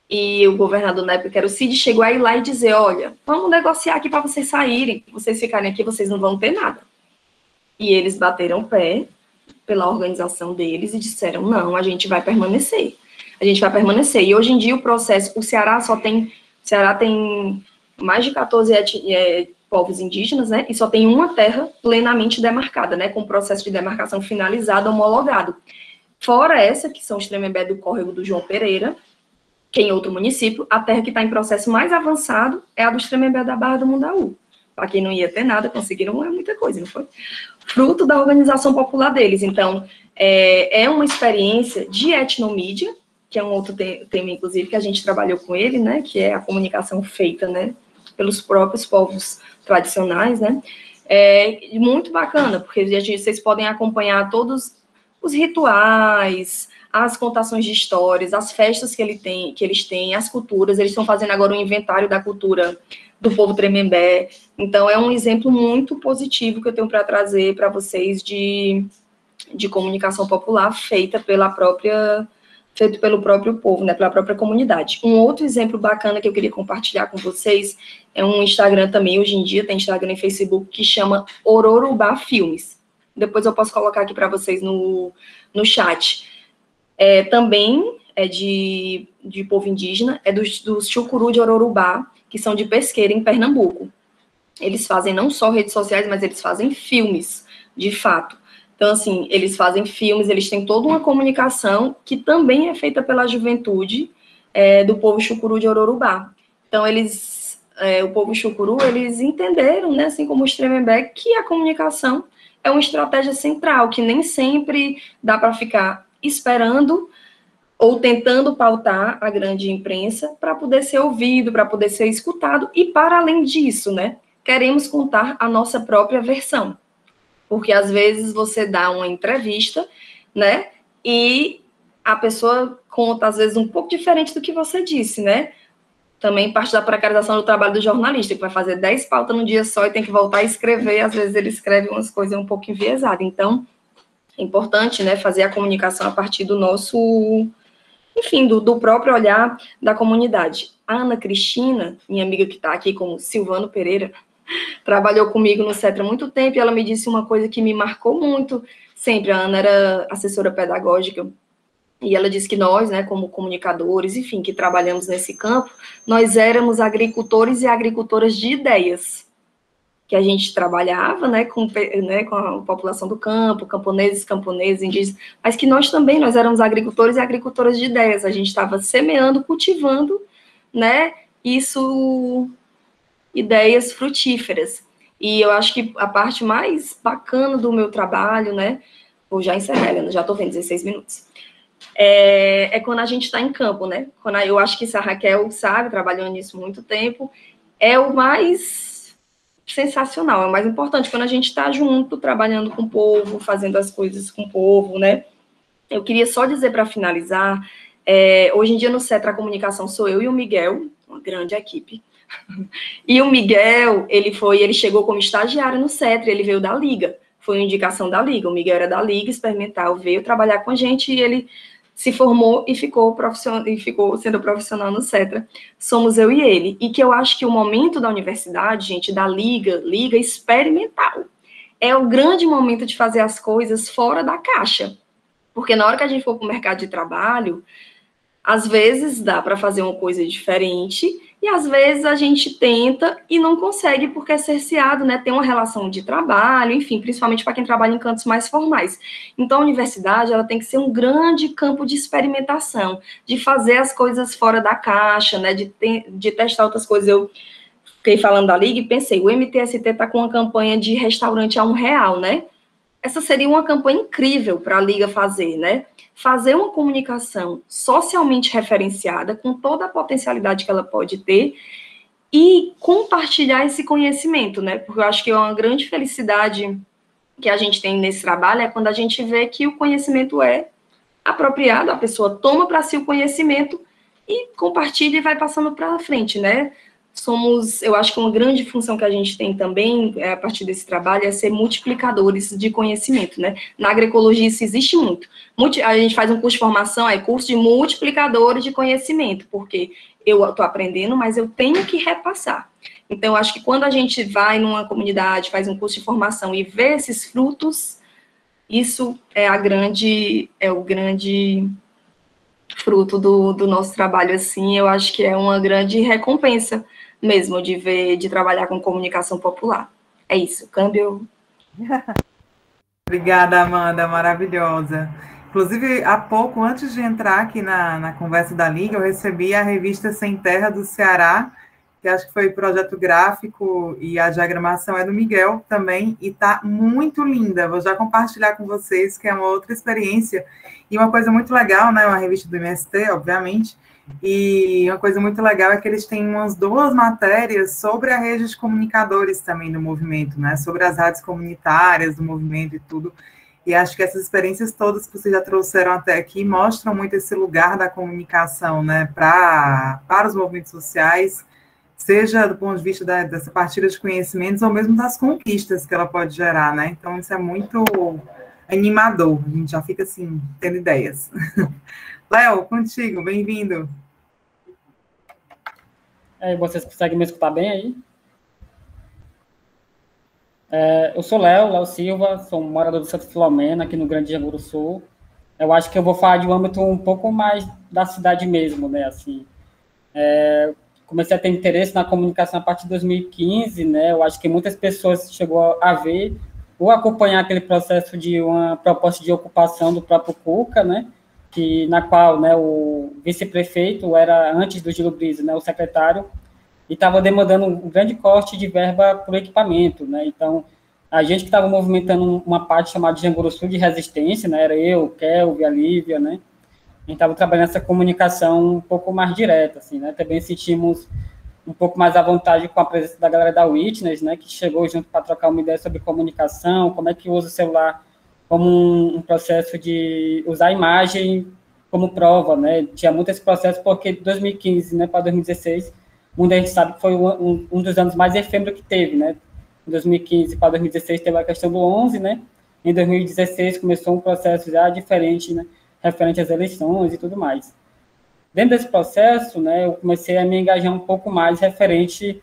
e o governador na época era o Cid, chegou a ir lá e dizer, olha, vamos negociar aqui para vocês saírem, vocês ficarem aqui, vocês não vão ter nada. E eles bateram o pé pela organização deles e disseram, não, a gente vai permanecer. A gente vai permanecer. E hoje em dia o processo, o Ceará tem mais de 14 povos indígenas, né? E só tem uma terra plenamente demarcada, né? Com o processo de demarcação finalizado, homologado. Fora essa, que são os Tremembé do Córrego do João Pereira, que é em outro município, a terra que está em processo mais avançado é a dos Tremembé da Barra do Mundaú. Para quem não ia ter nada, conseguiram muita coisa, não foi? Fruto da organização popular deles. Então, é uma experiência de etnomídia, que é um outro tema, inclusive, que a gente trabalhou com ele, né? Que é a comunicação feita, né? Pelos próprios povos tradicionais, né? Muito bacana, porque vocês podem acompanhar todos os rituais, as contações de histórias, as festas que eles têm, as culturas. Eles estão fazendo agora um inventário da cultura do povo Tremembé. Então, é um exemplo muito positivo que eu tenho para trazer para vocês de comunicação popular feito pelo próprio povo, né, pela própria comunidade. Um outro exemplo bacana que eu queria compartilhar com vocês é um Instagram também, hoje em dia tem Instagram e Facebook, que chama Ororubá Filmes. Depois eu posso colocar aqui para vocês no chat. Também é de povo indígena, é dos Chucuru de Ororubá, que são de Pesqueira, em Pernambuco. Eles fazem não só redes sociais, mas eles fazem filmes, de fato. Então, assim, eles fazem filmes, eles têm toda uma comunicação que também é feita pela juventude do povo Chucuru de Ororubá. Então, o povo Chucuru, eles entenderam, né, assim como os Tremembé, que a comunicação é uma estratégia central, que nem sempre dá para ficar esperando ou tentando pautar a grande imprensa para poder ser ouvido, para poder ser escutado, e para além disso, né, queremos contar a nossa própria versão. Porque, às vezes, você dá uma entrevista, né, e a pessoa conta, às vezes, um pouco diferente do que você disse, né? Também parte da precarização do trabalho do jornalista, que vai fazer 10 pautas num dia só e tem que voltar a escrever, às vezes ele escreve umas coisas um pouco enviesadas. Então, É importante, né, fazer a comunicação a partir do nosso, enfim, do próprio olhar da comunidade. A Ana Cristina, minha amiga que está aqui como Silvano Pereira, trabalhou comigo no CETRA há muito tempo, e ela me disse uma coisa que me marcou muito. Sempre, a Ana era assessora pedagógica, e ela disse que nós, né, como comunicadores, enfim, que trabalhamos nesse campo, nós éramos agricultores e agricultoras de ideias, que a gente trabalhava, né, com a população do campo, camponeses, indígenas, mas que nós éramos agricultores e agricultoras de ideias, a gente estava semeando, cultivando, né, ideias frutíferas. E eu acho que a parte mais bacana do meu trabalho, né, vou já encerrar, Helena, já estou vendo 16 minutos, é quando a gente está em campo, né, eu acho que isso a Raquel sabe, trabalhando nisso há muito tempo, é o mais sensacional, é o mais importante, quando a gente está junto, trabalhando com o povo, fazendo as coisas com o povo, né. Eu queria só dizer, para finalizar, hoje em dia no CETRA a comunicação sou eu e o Miguel, uma grande equipe. E o Miguel, ele chegou como estagiário no CETRA, ele veio da Liga, foi uma indicação da Liga, o Miguel era da Liga Experimental, veio trabalhar com a gente e ele se formou e ficou sendo profissional no CETRA. Somos eu e ele. E que eu acho que o momento da universidade, gente, da Liga Experimental, é o grande momento de fazer as coisas fora da caixa. Porque na hora que a gente for para o mercado de trabalho, às vezes dá para fazer uma coisa diferente e às vezes a gente tenta e não consegue porque é cerceado, né? Tem uma relação de trabalho, enfim, principalmente para quem trabalha em cantos mais formais. Então, a universidade, ela tem que ser um grande campo de experimentação, de fazer as coisas fora da caixa, né? De testar outras coisas. Eu fiquei falando da Liga e pensei, o MTST está com uma campanha de restaurante a R$1, né? Essa seria uma campanha incrível para a Liga fazer, né? Fazer uma comunicação socialmente referenciada, com toda a potencialidade que ela pode ter, e compartilhar esse conhecimento, né? Porque eu acho que é uma grande felicidade que a gente tem nesse trabalho, é quando a gente vê que o conhecimento é apropriado, a pessoa toma para si o conhecimento e compartilha e vai passando para frente, né? Eu acho que uma grande função que a gente tem também, a partir desse trabalho, é ser multiplicadores de conhecimento, né? Na agroecologia isso existe muito. A gente faz um curso de formação, curso de multiplicadores de conhecimento, porque eu estou aprendendo, mas eu tenho que repassar. Então, eu acho que quando a gente vai numa comunidade, faz um curso de formação e vê esses frutos, isso é o grande fruto do nosso trabalho, assim, eu acho que é uma grande recompensa mesmo de trabalhar com comunicação popular. É isso, câmbio. Obrigada, Amanda, maravilhosa. Inclusive, há pouco, antes de entrar aqui na conversa da Liga, eu recebi a revista Sem Terra do Ceará, que acho que foi projeto gráfico e a diagramação é do Miguel também, e está muito linda. Vou já compartilhar com vocês, que é uma outra experiência, e uma coisa muito legal, né, uma revista do MST, obviamente, e uma coisa muito legal é que eles têm umas 2 matérias sobre a rede de comunicadores também do movimento, né, sobre as rádios comunitárias do movimento e tudo, e acho que essas experiências todas que vocês já trouxeram até aqui mostram muito esse lugar da comunicação, né, para os movimentos sociais, seja do ponto de vista dessa partilha de conhecimentos ou mesmo das conquistas que ela pode gerar, né? Então, isso é muito animador, a gente já fica, assim, tendo ideias. Léo, contigo, bem-vindo. Vocês conseguem me escutar bem aí? Eu sou Léo Silva, sou um morador do Santa Filomena, aqui no Grande Janguru Sul. Eu acho que eu vou falar de um âmbito um pouco mais da cidade mesmo, né, assim. Comecei a ter interesse na comunicação a partir de 2015, né? Eu acho que muitas pessoas chegou a ver ou acompanhar aquele processo de uma proposta de ocupação do próprio Cuca, né? Na qual, né, o vice-prefeito era, antes do Gilo Brisa, né, o secretário, e estava demandando um grande corte de verba por equipamento, né? Então, a gente que estava movimentando uma parte chamada de Janguru Sul de resistência, né? Era eu, o Kelvin, a Lívia, né? A gente estava trabalhando essa comunicação um pouco mais direta, assim, né? Também sentimos um pouco mais à vontade com a presença da galera da Witness, né? Que chegou junto para trocar uma ideia sobre comunicação, como é que usa o celular como um processo de usar a imagem como prova, né? Tinha muito esse processo porque de 2015, né, para 2016, muita gente sabe que foi um dos anos mais efêmeros que teve, né? De 2015 para 2016 teve a questão do 11, né? em 2016 começou um processo já diferente, né, referente às eleições e tudo mais. Dentro desse processo, né, eu comecei a me engajar um pouco mais referente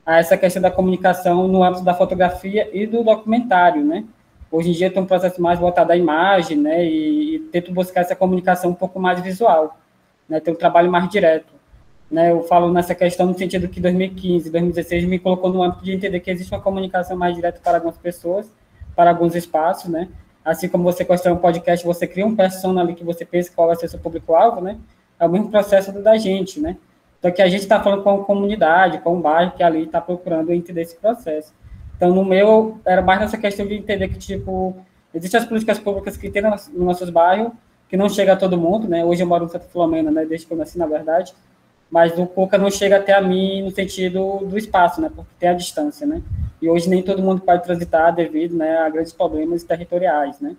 a essa questão da comunicação no âmbito da fotografia e do documentário, né. Hoje em dia tem um processo mais voltado à imagem, né, e tento buscar essa comunicação um pouco mais visual, né, ter um trabalho mais direto. Né, eu falo nessa questão no sentido que 2015, 2016 me colocou no âmbito de entender que existe uma comunicação mais direta para algumas pessoas, para alguns espaços, né, assim como você constrói um podcast, você cria um persona ali que você pensa qual vai ser seu público-alvo, né, é o mesmo processo da gente, né, então que a gente está falando com a comunidade, com o bairro que ali está procurando entender esse processo. Então, no meu, era mais nessa questão de entender que, tipo, existem as políticas públicas que tem nos nossos bairros, que não chega a todo mundo, né, hoje eu moro no Santa Filomena, né, desde que eu nasci, na verdade, mas o Cuca não chega até a mim no sentido do espaço, né, porque tem a distância, né, e hoje nem todo mundo pode transitar devido, né, a grandes problemas territoriais, né,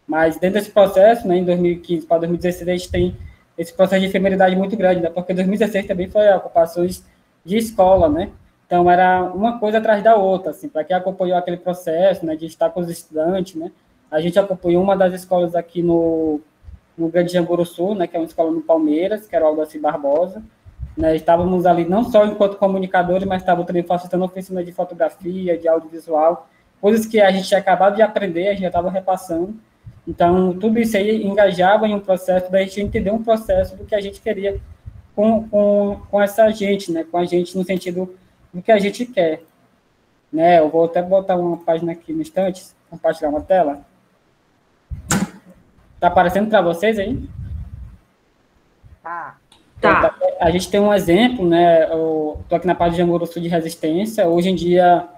mas dentro desse processo, né, em 2015 para 2016, a gente tem esse processo de efemeridade muito grande, né, porque 2016 também foi ocupações de escola, né, então era uma coisa atrás da outra, assim, para quem acompanhou aquele processo, né, de estar com os estudantes, né, a gente acompanhou uma das escolas aqui no Grande Janguru Sul, né, que é uma escola no Palmeiras, que era o Aldacir Barbosa, né, estávamos ali não só enquanto comunicadores, mas estávamos também facilitando oficina de fotografia, de audiovisual, coisas que a gente tinha acabado de aprender, a gente já estava repassando, então tudo isso aí engajava em um processo da gente entender um processo do que a gente queria com essa gente, né, com a gente no sentido do que a gente quer, né, eu vou até botar uma página aqui no instante, compartilhar uma tela. Tá aparecendo para vocês aí? Tá. Então, a gente tem um exemplo, né? Eu tô aqui na parte de Janguru Sul de Resistência. Hoje em dia,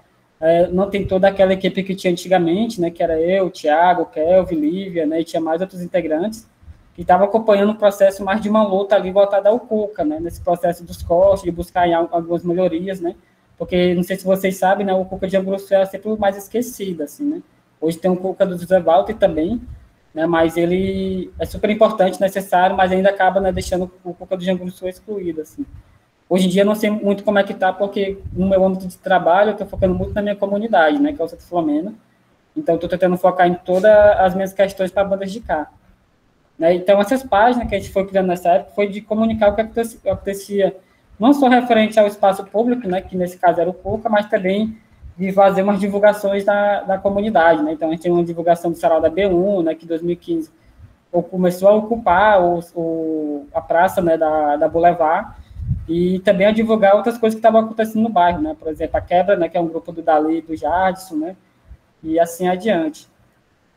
não tem toda aquela equipe que tinha antigamente, né? Que era eu, Thiago, Kelvin, Lívia, né? E tinha mais outros integrantes que estavam acompanhando o processo mais de uma luta ali voltada ao Cuca, né? Nesse processo dos cortes, de buscar algumas melhorias, né? Porque, não sei se vocês sabem, né? O Cuca de Janguru Sul é sempre o mais esquecido, assim, né? Hoje tem o Cuca do José Walter também, né, mas ele é super importante, necessário, mas ainda acaba, né, deixando o Cuca do Janguru Sul excluído, assim. Hoje em dia, eu não sei muito como é que está, porque no meu âmbito de trabalho, eu estou focando muito na minha comunidade, né, que é o Santa Filomena, então estou tentando focar em todas as minhas questões para bandas de cá. Né, então, essas páginas que a gente foi criando nessa época foi de comunicar o que acontecia, não só referente ao espaço público, né, que nesse caso era o Cuca, mas também de fazer umas divulgações da comunidade, né? Então, a gente tem uma divulgação do Sarau da B1, né, que em 2015 começou a ocupar a praça, né, da Boulevard, e também a divulgar outras coisas que estavam acontecendo no bairro, né? Por exemplo, a Quebra, né, que é um grupo do Dali, do Jadson, né? E assim adiante.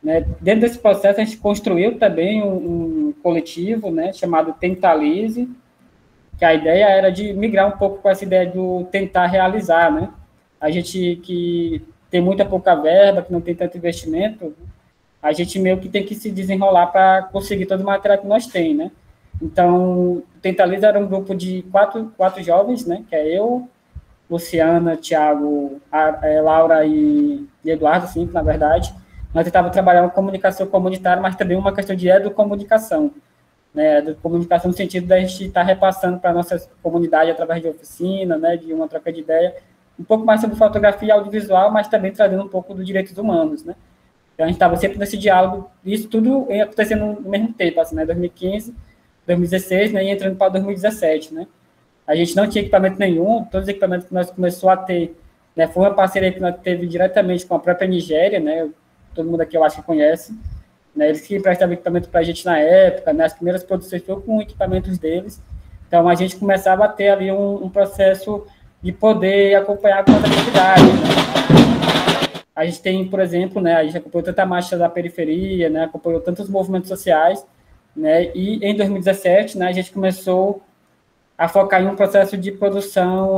Né? Dentro desse processo, a gente construiu também um coletivo, né, chamado Tentalize, que a ideia era de migrar um pouco com essa ideia do tentar realizar, né? A gente que tem muita pouca verba, que não tem tanto investimento, a gente meio que tem que se desenrolar para conseguir todo o material que nós temos, né? Então, o Tentaliza era um grupo de quatro jovens, né? Que é eu, Luciana, Thiago, Laura e Eduardo, sim, na verdade. Nós tentávamos trabalhar uma comunicação comunitária, mas também uma questão de educomunicação, né? Educomunicação no sentido da gente estar repassando para a nossa comunidade através de oficina, né? De uma troca de ideia, um pouco mais sobre fotografia e audiovisual, mas também trazendo um pouco dos direitos humanos, né? Então, a gente estava sempre nesse diálogo, isso tudo acontecendo no mesmo tempo, assim, né? 2015, 2016, né? E entrando para 2017, né? A gente não tinha equipamento nenhum, todos os equipamentos que nós começamos a ter, né? Foi uma parceria que nós teve diretamente com a própria Nigéria, né? Todo mundo aqui eu acho que conhece, né? Eles que emprestavam equipamento para a gente na época, né? As primeiras produções foram com equipamentos deles, então a gente começava a ter ali um processo de poder acompanhar com as atividades, né? A gente tem, por exemplo, né, a gente acompanhou tanta marcha da periferia, né, acompanhou tantos movimentos sociais, né, e em 2017, né, a gente começou a focar em um processo de produção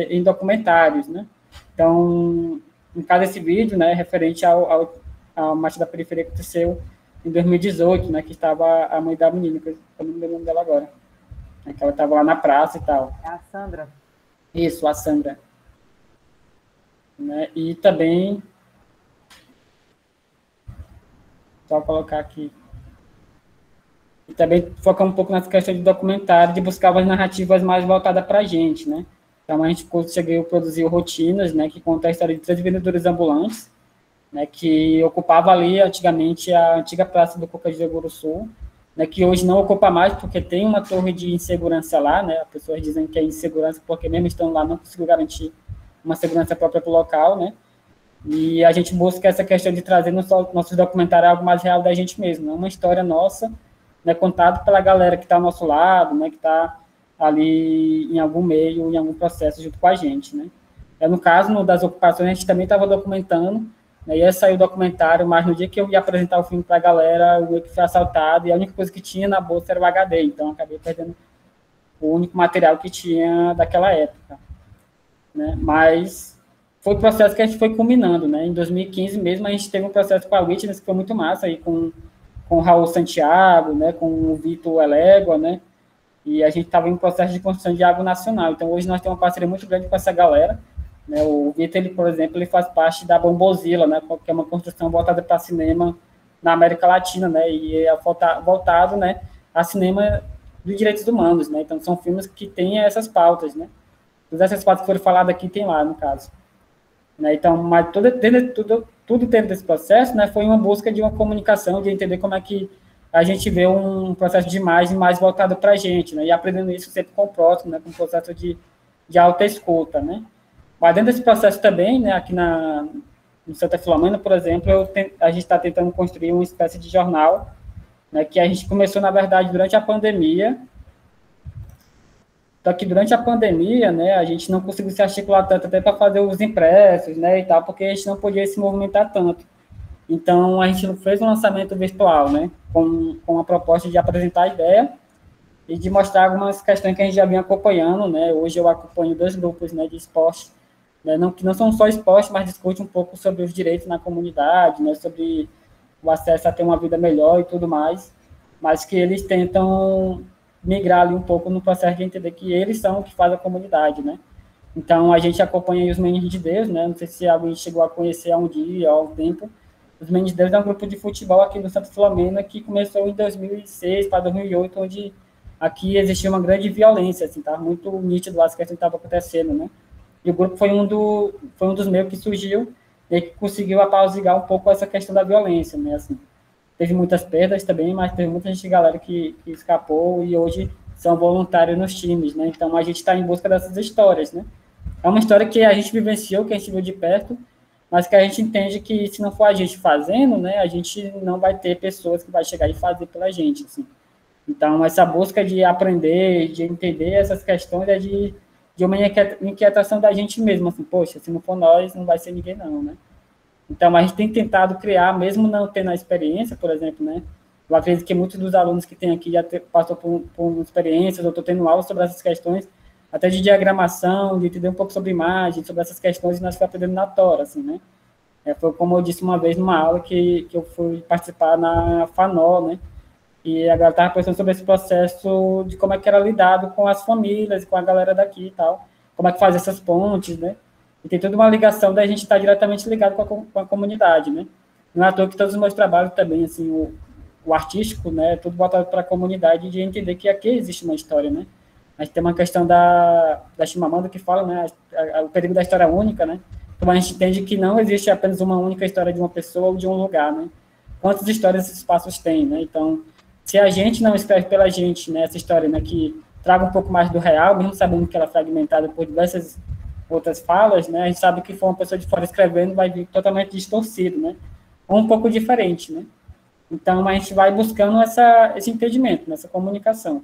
em documentários, né. Então, no caso desse vídeo, né, referente à marcha da periferia que aconteceu em 2018, né, que estava a mãe da menina, que eu não lembro o nome dela agora, né, que ela estava lá na praça e tal. É a Sandra. Isso, a Sandra. Né? E também, só colocar aqui, e também focar um pouco nessa questão de documentário, de buscar umas narrativas mais voltadas para a gente, né? Então, a gente conseguiu produzir rotinas, né, que conta a história de 3 vendedores ambulantes, né, que ocupava ali antigamente a antiga Praça do Coca de Jaguaruçu, né, que hoje não ocupa mais porque tem uma torre de insegurança lá, né, as pessoas dizem que é insegurança porque mesmo estando lá não conseguiu garantir uma segurança própria para o local, né, e a gente busca essa questão de trazer no nosso documentário algo mais real da gente mesmo, né, uma história nossa, né, contado pela galera que está ao nosso lado, né, que está ali em algum meio, em algum processo junto com a gente, né. No caso, no das ocupações, a gente também estava documentando, né, ia sair o documentário, mas no dia que eu ia apresentar o filme para a galera, o que foi assaltado, e a única coisa que tinha na bolsa era o HD, então acabei perdendo o único material que tinha daquela época, né, mas foi o processo que a gente foi culminando, né, em 2015 mesmo a gente teve um processo com a Witness que foi muito massa, aí com o Raul Santiago, né, com o Vitor Elégua, né, e a gente estava em um processo de construção de água nacional, então hoje nós temos uma parceria muito grande com essa galera, né, o Vitor, ele, por exemplo, ele faz parte da Bombozilla, né, que é uma construção voltada para cinema na América Latina, né, e é voltado, né, a cinema dos direitos humanos, né, então são filmes que têm essas pautas, né, todas essas pautas que foram faladas aqui tem lá, no caso, né, então, mas tudo dentro desse processo, né, foi uma busca de uma comunicação, de entender como é que a gente vê um processo de imagem mais voltado para a gente, né, e aprendendo isso sempre com o próximo, né, com um processo de alta escuta, né. Mas dentro desse processo também, né, aqui no Santa Filomena, por exemplo, a gente está tentando construir uma espécie de jornal, né, que a gente começou, na verdade, durante a pandemia. Só que durante a pandemia, né, a gente não conseguiu se articular tanto até para fazer os impressos, né, e tal, porque a gente não podia se movimentar tanto. Então, a gente fez um lançamento virtual, né, com a proposta de apresentar a ideia e de mostrar algumas questões que a gente já vinha acompanhando, né. Hoje eu acompanho 2 grupos, né, de esporte, né, que não são só esporte, mas discutem um pouco sobre os direitos na comunidade, né, sobre o acesso a ter uma vida melhor e tudo mais, mas que eles tentam migrar ali um pouco no processo de entender que eles são o que faz a comunidade, né. Então, a gente acompanha os Meninos de Deus, né, não sei se alguém chegou a conhecer há um dia, há um tempo. Os Meninos de Deus é um grupo de futebol aqui no Santa Filomena que começou em 2006 para 2008, onde aqui existia uma grande violência, assim, estava muito nítido as questões que estavam acontecendo, né. E o grupo foi um dos meus que surgiu e que conseguiu apaziguar um pouco essa questão da violência, né, assim. Teve muitas perdas também, mas teve muita gente, galera, que escapou e hoje são voluntários nos times, né, então a gente está em busca dessas histórias, né. É uma história que a gente vivenciou, que a gente viu de perto, mas que a gente entende que se não for a gente fazendo, né, a gente não vai ter pessoas que vai chegar e fazer pela gente, assim. Então, essa busca de aprender, de entender essas questões é de uma inquietação da gente mesmo, assim, poxa, se não for nós, não vai ser ninguém não, né? Então, a gente tem tentado criar, mesmo não tendo a experiência, por exemplo, né? Eu acredito que muitos dos alunos que tem aqui já passou por experiências, eu estou tendo aula sobre essas questões, até de diagramação, de entender um pouco sobre imagem, sobre essas questões, e nós estamos aprendendo na tora, assim, né? Foi como eu disse uma vez numa aula que eu fui participar na FANOL, né? E a galera estava pensando sobre esse processo de como é que era lidado com as famílias, com a galera daqui e tal, como é que faz essas pontes, né? E tem toda uma ligação da gente estar diretamente ligado com a comunidade, né? Não é à toa que todos os meus trabalhos também, assim, o artístico, né, tudo voltado para a comunidade, de entender que aqui existe uma história, né? A gente tem uma questão da Chimamanda que fala, né, o perigo da história única, né? Então a gente entende que não existe apenas uma única história de uma pessoa ou de um lugar, né? Quantas histórias esses espaços têm, né? Então, se a gente não escreve pela gente, né, essa história, né, que traga um pouco mais do real, mesmo sabendo que ela é fragmentada por diversas outras falas, né, a gente sabe que for uma pessoa de fora escrevendo, vai vir totalmente distorcido, né, ou um pouco diferente, né. Então, a gente vai buscando esse entendimento, nessa comunicação.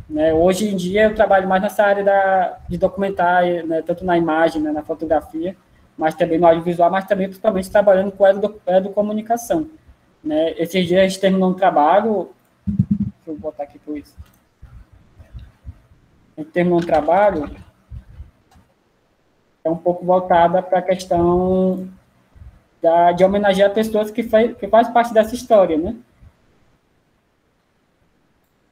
Né. Hoje em dia, eu trabalho mais nessa área de documentar, né, tanto na imagem, né, na fotografia, mas também no audiovisual, mas também, principalmente, trabalhando com educomunicação. Né. Esses dias, a gente terminou um trabalho. Deixa eu botar aqui por isso. A gente terminou um trabalho é um pouco voltada para a questão de homenagear pessoas que faz parte dessa história, né?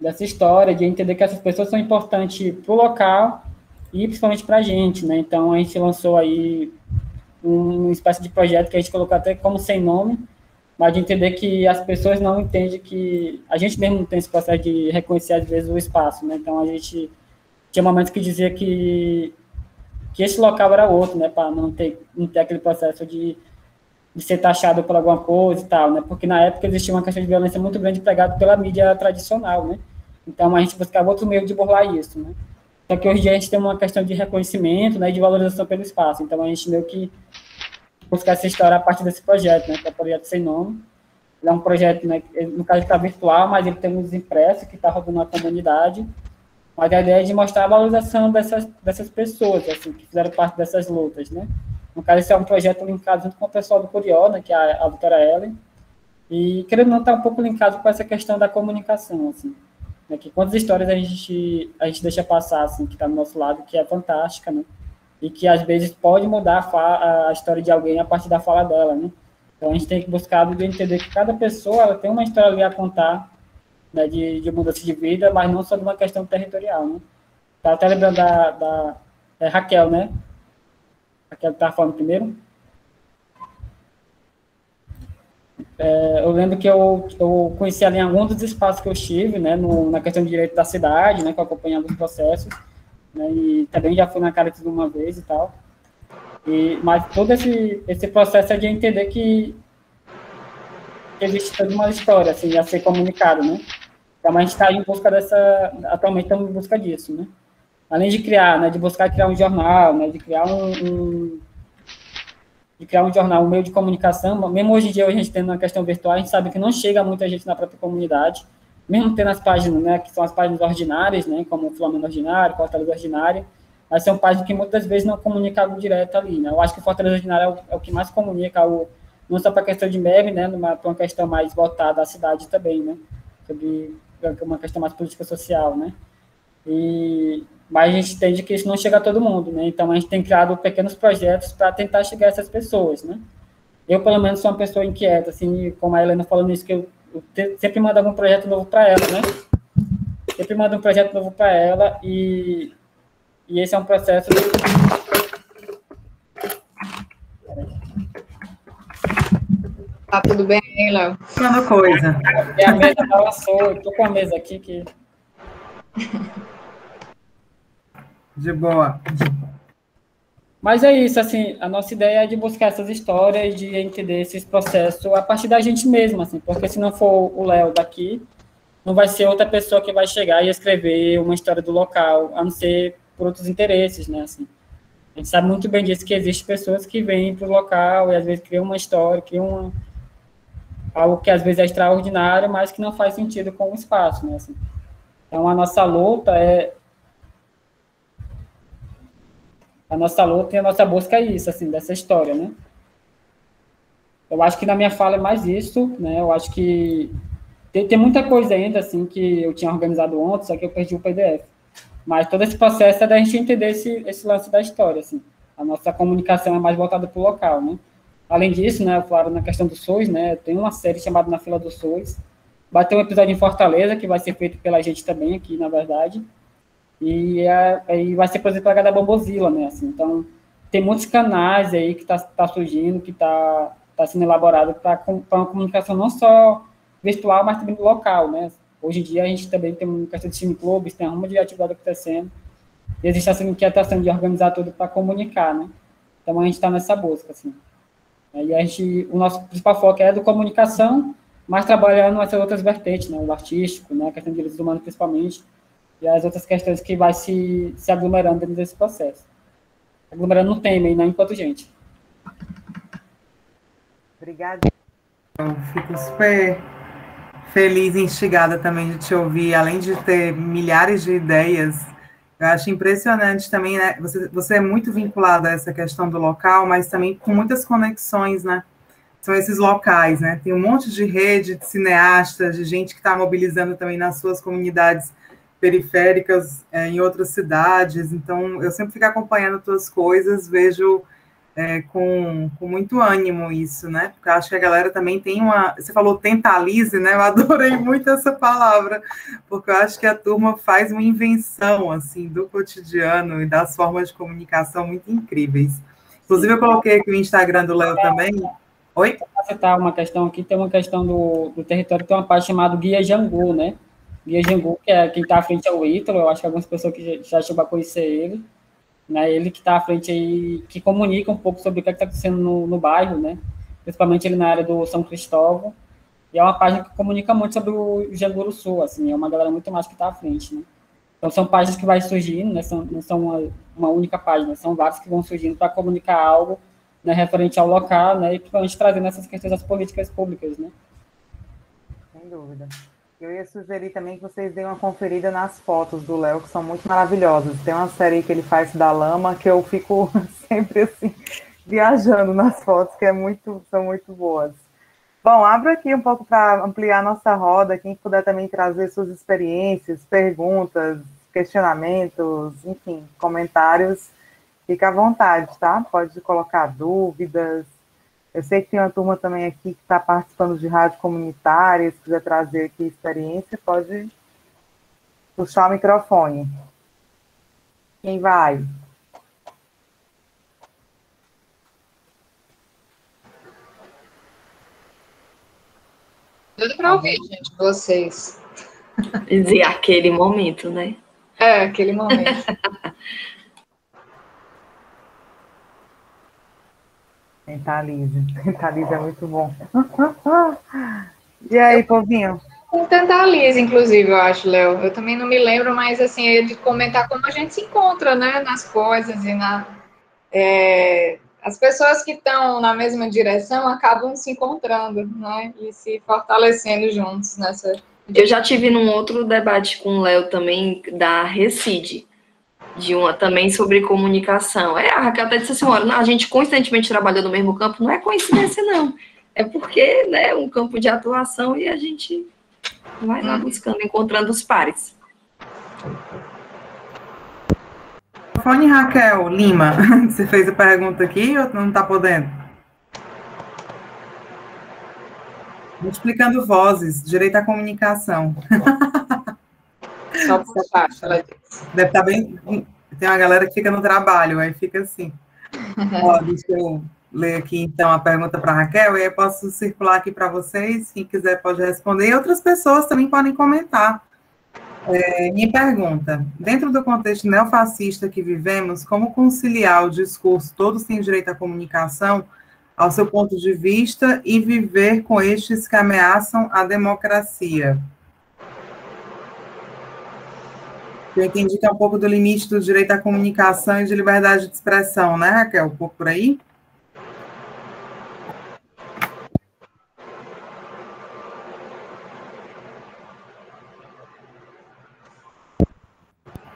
Dessa história, de entender que essas pessoas são importantes para o local e principalmente para a gente, né? Então, a gente lançou aí uma espécie de projeto que a gente colocou até como sem nome, mas de entender que as pessoas não entendem que... A gente mesmo não tem esse processo de reconhecer, às vezes, o espaço, né? Então, a gente tinha momentos que dizia que esse local era outro, né? Para não ter aquele processo de de ser taxado por alguma coisa e tal, né? Porque na época existia uma questão de violência muito grande pregada pela mídia tradicional, né? Então a gente buscava outro meio de burlar isso, né? Só que hoje em dia a gente tem uma questão de reconhecimento, né, e de valorização pelo espaço. Então a gente meio que buscar essa história a partir desse projeto, né? Que é o Projeto Sem Nome. Ele é um projeto, né? No caso está virtual, mas ele tem uns impressos que está rodando na comunidade. Mas a ideia é de mostrar a valorização dessas pessoas, assim, que fizeram parte dessas lutas, né? No caso, esse é um projeto linkado junto com o pessoal do Curió, né, que é a Vitória Ellen, e querendo não estar um pouco linkado com essa questão da comunicação, assim, né, que quantas histórias a gente deixa passar, assim, que está do nosso lado, que é fantástica, né, e que às vezes pode mudar a história de alguém a partir da fala dela, né. Então a gente tem que buscar entender que cada pessoa ela tem uma história ali a contar, né, de mudança de vida, mas não só de uma questão territorial, né. Tá até lembrando da Raquel, né, Raquel estava falando primeiro. Eu lembro que eu conheci ali em algum dos espaços que eu estive, né, na questão de direito da cidade, né, que eu acompanhava os processos, né, e também já fui na Caritas uma vez e tal. Mas todo esse processo é de entender que existe toda uma história, assim, a ser comunicado, né. Então a gente está em busca atualmente estamos em busca disso, né. Além de criar, né, de buscar criar um jornal, né, de criar um jornal, um meio de comunicação, mesmo hoje em dia a gente tendo uma questão virtual, a gente sabe que não chega muita gente na própria comunidade, mesmo tendo as páginas, né, que são as páginas ordinárias, né, como o Flamengo Ordinário, Fortaleza Ordinária, mas são páginas que muitas vezes não comunicam direto ali, né. Eu acho que o Fortaleza Ordinário é o que mais comunica, não só para a questão de meme, né, para uma questão mais voltada à cidade também, né, sobre uma questão mais política-social, né. Mas a gente entende que isso não chega a todo mundo, né? Então, a gente tem criado pequenos projetos para tentar chegar a essas pessoas, né? Eu, pelo menos, sou uma pessoa inquieta, assim, como a Helena falou nisso, que eu sempre mando algum projeto novo para ela, né? Sempre mando um projeto novo para ela e esse é um processo... Tá tudo bem, Léo? Falando coisa. E a mesa balançou, eu tô com a mesa aqui que... De boa. Mas é isso, assim, a nossa ideia é de buscar essas histórias, de entender esses processos a partir da gente mesmo, assim, porque se não for o Léo daqui, não vai ser outra pessoa que vai chegar e escrever uma história do local, a não ser por outros interesses, né, assim. A gente sabe muito bem disso, que existem pessoas que vêm para o local e às vezes criam uma história, criam algo que às vezes é extraordinário, mas que não faz sentido com o espaço, né, assim. Então, a nossa luta e a nossa busca é isso, assim, dessa história, né? Eu acho que na minha fala é mais isso, né? Eu acho que tem muita coisa ainda, assim, que eu tinha organizado ontem, só que eu perdi o PDF. Mas todo esse processo é da gente entender esse lance da história, assim. A nossa comunicação é mais voltada para o local, né? Além disso, né, eu falo na questão do SUS, né? Tem uma série chamada Na Fila do SUS. Vai ter um episódio em Fortaleza, que vai ser feito pela gente também aqui, na verdade. E vai ser produzido pela da Bombozilla, né? Assim, então, tem muitos canais aí que tá surgindo, que tá sendo elaborado para uma comunicação não só virtual, mas também local, né? Hoje em dia, a gente também tem uma questão de cineclubes, tem uma de atividade acontecendo, e existe essa inquietação de organizar tudo para comunicar, né? Então, a gente está nessa busca, assim. E o nosso principal foco é do comunicação, mas trabalhando essas outras vertentes, né? O artístico, né? A questão de direitos humanos, principalmente, e as outras questões que vai se aglomerando dentro desse processo. Aglomerando no tema e não enquanto gente. Obrigada. Eu fico super feliz e instigada também de te ouvir, além de ter milhares de ideias. Eu acho impressionante também, né? Você é muito vinculado a essa questão do local, mas também com muitas conexões, né? São esses locais, né? Tem um monte de rede de cineastas, de gente que está mobilizando também nas suas comunidades periféricas, em outras cidades. Então, eu sempre fico acompanhando tuas coisas, vejo com muito ânimo isso, né? Porque eu acho que a galera também tem você falou tentalize, né? Eu adorei muito essa palavra, porque eu acho que a turma faz uma invenção, assim, do cotidiano e das formas de comunicação muito incríveis. Inclusive, eu coloquei aqui o Instagram do Léo também. Oi? Vou citar uma questão aqui, tem uma questão do território, tem uma parte chamada Guia Jangu, né? Guia Jangu, que é quem está à frente é o Ítalo, eu acho que algumas pessoas que já chegou a conhecer ele, né? Ele que está à frente aí, que comunica um pouco sobre o que está acontecendo no bairro, né? principalmente ali na área do São Cristóvão, e é uma página que comunica muito sobre o Janguru Sul, assim, é uma galera muito mais que está à frente, né? Então, são páginas que vai surgindo, né? Não são uma única página, são várias que vão surgindo para comunicar algo, né, referente ao local, né, e principalmente trazendo essas questões das políticas públicas, né? Sem dúvida. Eu ia sugerir também que vocês deem uma conferida nas fotos do Léo, que são muito maravilhosas. Tem uma série que ele faz da lama, que eu fico sempre assim, viajando nas fotos, que são muito boas. Bom, abro aqui um pouco para ampliar a nossa roda, quem puder também trazer suas experiências, perguntas, questionamentos, enfim, comentários, fica à vontade, tá? Pode colocar dúvidas. Eu sei que tem uma turma também aqui que está participando de rádio comunitária, se quiser trazer aqui experiência, pode puxar o microfone. Quem vai? Tudo para ouvir, gente, vocês. Dizer aquele momento, né? É, aquele momento. Tentalize é muito bom. E aí, povinho? Com Tantalize, inclusive, eu acho, Léo. Eu também não me lembro, mas assim, é de comentar como a gente se encontra, né, nas coisas e as pessoas que estão na mesma direção acabam se encontrando, né, e se fortalecendo juntos nessa. Eu já tive num outro debate com o Léo também, da Recide, de uma também sobre comunicação. A Raquel até disse assim, olha, a gente constantemente trabalha no mesmo campo, não é coincidência, não. É porque, né, um campo de atuação e a gente vai lá buscando, encontrando os pares. Fone Raquel Lima, você fez a pergunta aqui ou não está podendo? Multiplicando vozes, direito à comunicação. Só por parte, ela disse. Deve estar bem. Tem uma galera que fica no trabalho, aí fica assim. Ó, deixa eu ler aqui, então, a pergunta para a Raquel, e aí eu posso circular aqui para vocês, quem quiser pode responder, e outras pessoas também podem comentar. Minha pergunta, dentro do contexto neofascista que vivemos, como conciliar o discurso todos têm direito à comunicação, ao seu ponto de vista, e viver com estes que ameaçam a democracia? Eu entendi que é um pouco do limite do direito à comunicação e de liberdade de expressão, né, Raquel? Um pouco por aí?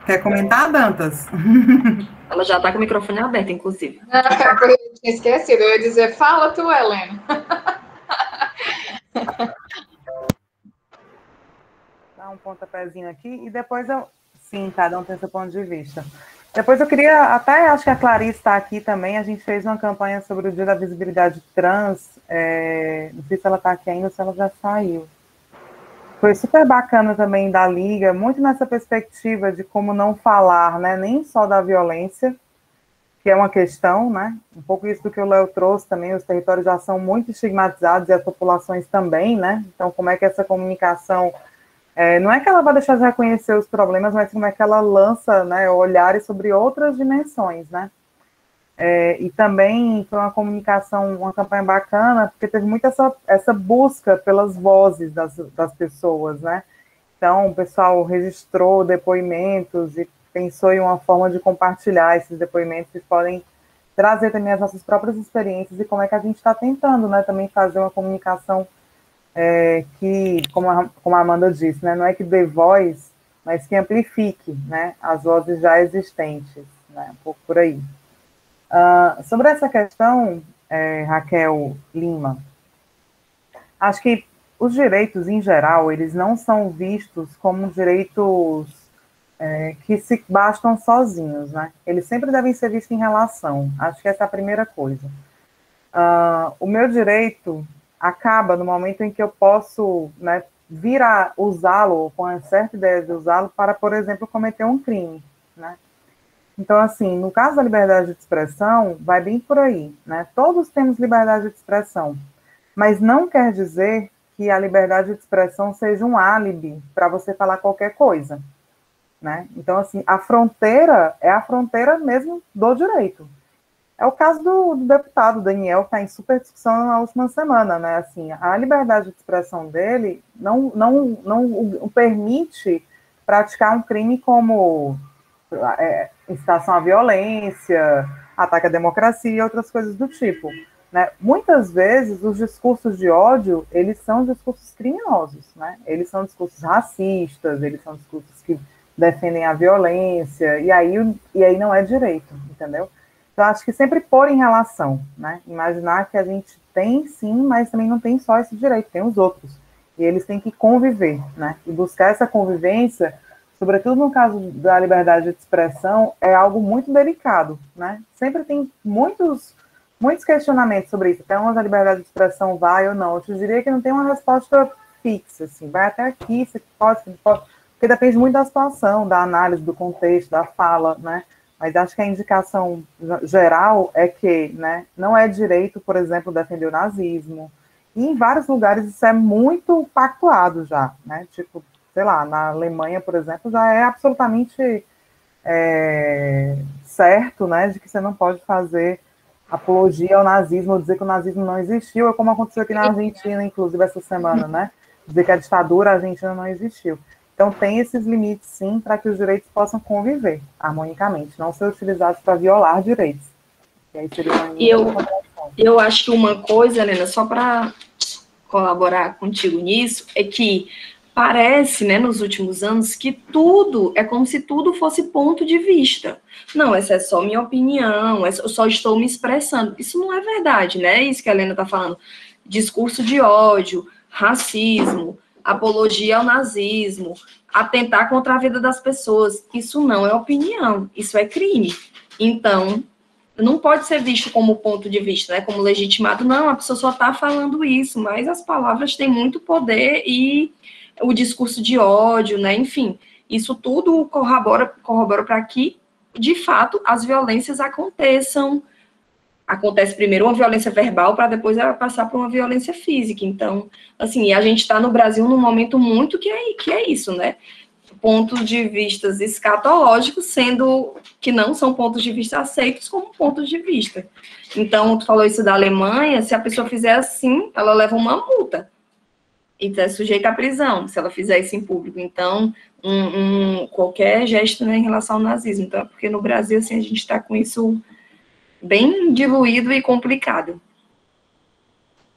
Quer comentar, Dantas? Ela já está com o microfone aberto, inclusive. Eu tinha esquecido, eu ia dizer, fala tu, Helena. Dá um pontapézinho aqui e depois eu... Sim, cada um tem seu ponto de vista. Depois eu queria, até acho que a Clarice está aqui também, a gente fez uma campanha sobre o Dia da Visibilidade Trans, não sei se ela está aqui ainda ou se ela já saiu. Foi super bacana também da Liga, muito nessa perspectiva de como não falar, né, nem só da violência, que é uma questão, né, um pouco isso do que o Léo trouxe também, os territórios já são muito estigmatizados e as populações também, né, então como é que essa comunicação, não é que ela vai deixar de reconhecer os problemas, mas como é que ela lança, né, olhares sobre outras dimensões, né. E também foi uma comunicação, uma campanha bacana, porque teve muito essa busca pelas vozes das pessoas, né? Então, o pessoal registrou depoimentos e pensou em uma forma de compartilhar esses depoimentos, que podem trazer também as nossas próprias experiências e como é que a gente está tentando, né, também fazer uma comunicação que, como a Amanda disse, né, não é que dê voz, mas que amplifique, né, as vozes já existentes, né, um pouco por aí. Sobre essa questão, Raquel Lima, acho que os direitos, em geral, eles não são vistos como direitos que se bastam sozinhos, né? Eles sempre devem ser vistos em relação. Acho que essa é a primeira coisa. O meu direito acaba no momento em que eu posso, né, vir a usá-lo, com uma certa ideia de usá-lo, para, por exemplo, cometer um crime, né? Então, assim, no caso da liberdade de expressão, vai bem por aí, né? Todos temos liberdade de expressão, mas não quer dizer que a liberdade de expressão seja um álibi para você falar qualquer coisa, né? Então, assim, a fronteira é a fronteira mesmo do direito. É o caso do deputado Daniel, que está em super discussão na última semana, né? Assim, a liberdade de expressão dele não o permite praticar um crime como incitação à violência, ataque à democracia e outras coisas do tipo, né? Muitas vezes os discursos de ódio, eles são discursos criminosos, né? Eles são discursos racistas, eles são discursos que defendem a violência, e aí não é direito, entendeu? Então, acho que sempre pôr em relação, né? Imaginar que a gente tem, sim, mas também não tem só esse direito, tem os outros. E eles têm que conviver, né? E buscar essa convivência, sobretudo no caso da liberdade de expressão, é algo muito delicado, né? Sempre tem muitos questionamentos sobre isso. Até onde a liberdade de expressão vai ou não. Eu te diria que não tem uma resposta fixa, assim. Vai até aqui, você pode, porque depende muito da situação, da análise, do contexto, da fala, né? Mas acho que a indicação geral é que, né, não é direito, por exemplo, defender o nazismo. E em vários lugares isso é muito pactuado já, né? Tipo, sei lá, na Alemanha, por exemplo, já é absolutamente certo, né, de que você não pode fazer apologia ao nazismo ou dizer que o nazismo não existiu, é como aconteceu aqui na Argentina, inclusive, essa semana, né? Dizer que a ditadura argentina não existiu. Então, tem esses limites, sim, para que os direitos possam conviver harmonicamente, não ser utilizados para violar direitos. E aí seria uma eu acho que uma coisa, Helena, só para colaborar contigo nisso, é que parece, né, nos últimos anos, que tudo é como se tudo fosse ponto de vista. Não, essa é só minha opinião, eu só estou me expressando. Isso não é verdade, né? Isso que a Helena está falando. Discurso de ódio, racismo, apologia ao nazismo, atentar contra a vida das pessoas. Isso não é opinião, isso é crime. Então, não pode ser visto como ponto de vista, né? Como legitimado. Não, a pessoa só está falando isso, mas as palavras têm muito poder e o discurso de ódio, né? Enfim, isso tudo corrobora para que, de fato, as violências aconteçam. Acontece primeiro uma violência verbal para depois ela passar por uma violência física. Então, assim, a gente está no Brasil num momento muito que é isso, né? Pontos de vista escatológicos, sendo que não são pontos de vista aceitos como pontos de vista. Então, tu falou isso da Alemanha, se a pessoa fizer assim, ela leva uma multa. E é sujeita à prisão, se ela fizer isso em público. Então, qualquer gesto, né, em relação ao nazismo. Então, porque no Brasil, assim, a gente está com isso bem diluído e complicado.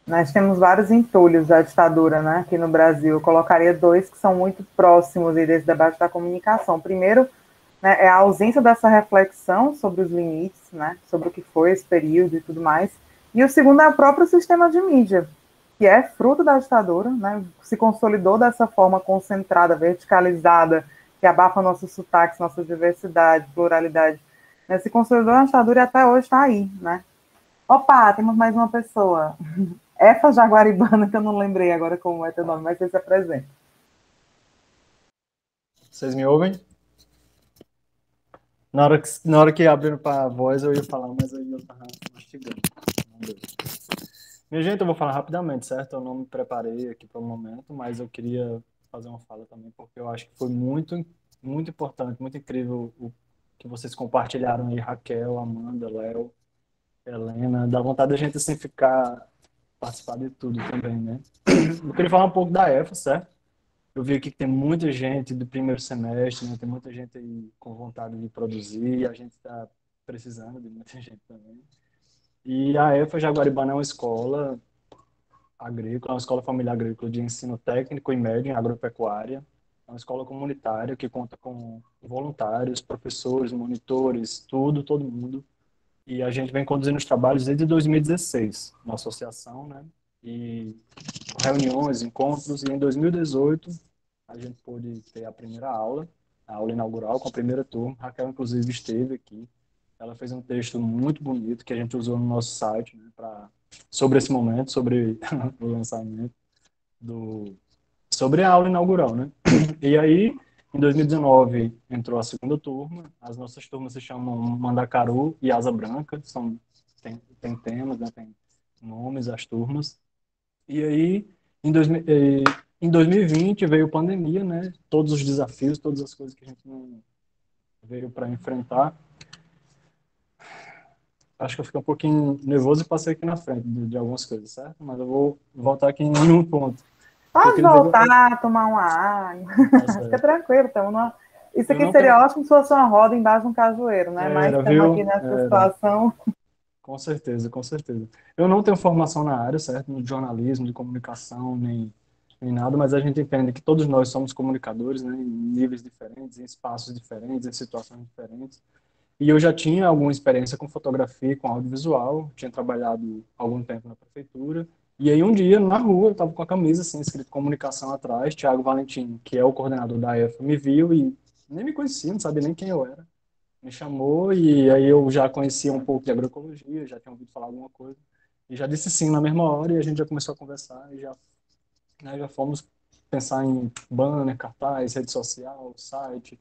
Nós temos vários entulhos da ditadura, né, aqui no Brasil. Eu colocaria dois que são muito próximos aí desse debate da comunicação. Primeiro, né, é a ausência dessa reflexão sobre os limites, né, sobre o que foi esse período e tudo mais. E o segundo é o próprio sistema de mídia, que é fruto da ditadura, né, se consolidou dessa forma concentrada, verticalizada, que abafa nossos sotaques, nossa diversidade, pluralidade, né, se consolidou na ditadura e até hoje está aí, né. Opa, temos mais uma pessoa. Efa Jaguaribana, que eu não lembrei agora como é teu nome, mas você se apresenta. Vocês me ouvem? Na hora que abriram para a voz, eu ia falar, mas aí eu estava mastigando. Minha gente, eu vou falar rapidamente, certo? Eu não me preparei aqui para o momento, mas eu queria fazer uma fala também, porque eu acho que foi muito, muito importante, muito incrível o que vocês compartilharam aí, Raquel, Amanda, Léo, Helena. Dá vontade da gente, assim, participar de tudo também, né? Eu queria falar um pouco da EFA, certo? Eu vi aqui que tem muita gente do primeiro semestre, né? Tem muita gente aí com vontade de produzir, e a gente está precisando de muita gente também. E a EFA Jaguaribana é uma escola agrícola, uma escola familiar agrícola de ensino técnico e médio em agropecuária. É uma escola comunitária que conta com voluntários, professores, monitores, todo mundo. E a gente vem conduzindo os trabalhos desde 2016, na associação, né? E reuniões, encontros, e em 2018 a gente pôde ter a primeira aula, a aula inaugural com a primeira turma. A Raquel, inclusive, esteve aqui. Ela fez um texto muito bonito que a gente usou no nosso site, né, sobre esse momento, sobre o lançamento, sobre a aula inaugural, né? E aí, em 2019, entrou a segunda turma. As nossas turmas se chamam Mandacaru e Asa Branca. Tem temas, né, tem nomes, as turmas. E aí, em 2020, veio a pandemia, né? Todos os desafios, todas as coisas que a gente não veio para enfrentar. acho que eu fiquei um pouquinho nervoso e passei aqui na frente de algumas coisas, certo? Mas eu vou voltar aqui em um ponto. Pode voltar, tomar uma água. Fica tranquilo, estamos numa... Isso aqui seria ótimo se fosse uma roda embaixo de um cajueiro, né? Mas estamos aqui nessa situação. Com certeza, com certeza. Eu não tenho formação na área, certo? De jornalismo, de comunicação, nem nada, mas a gente entende que todos nós somos comunicadores, né? Em níveis diferentes, em espaços diferentes, em situações diferentes. E eu já tinha alguma experiência com fotografia, com audiovisual, tinha trabalhado algum tempo na prefeitura. E aí um dia, na rua, eu estava com a camisa assim, escrito comunicação atrás, Thiago Valentim, que é o coordenador da EFA, me viu e nem me conhecia, não sabia nem quem eu era. Me chamou e aí eu já conhecia um pouco de agroecologia, já tinha ouvido falar alguma coisa. E já disse sim na mesma hora e a gente já começou a conversar e já, né, já fomos pensar em banner, cartaz, rede social, site,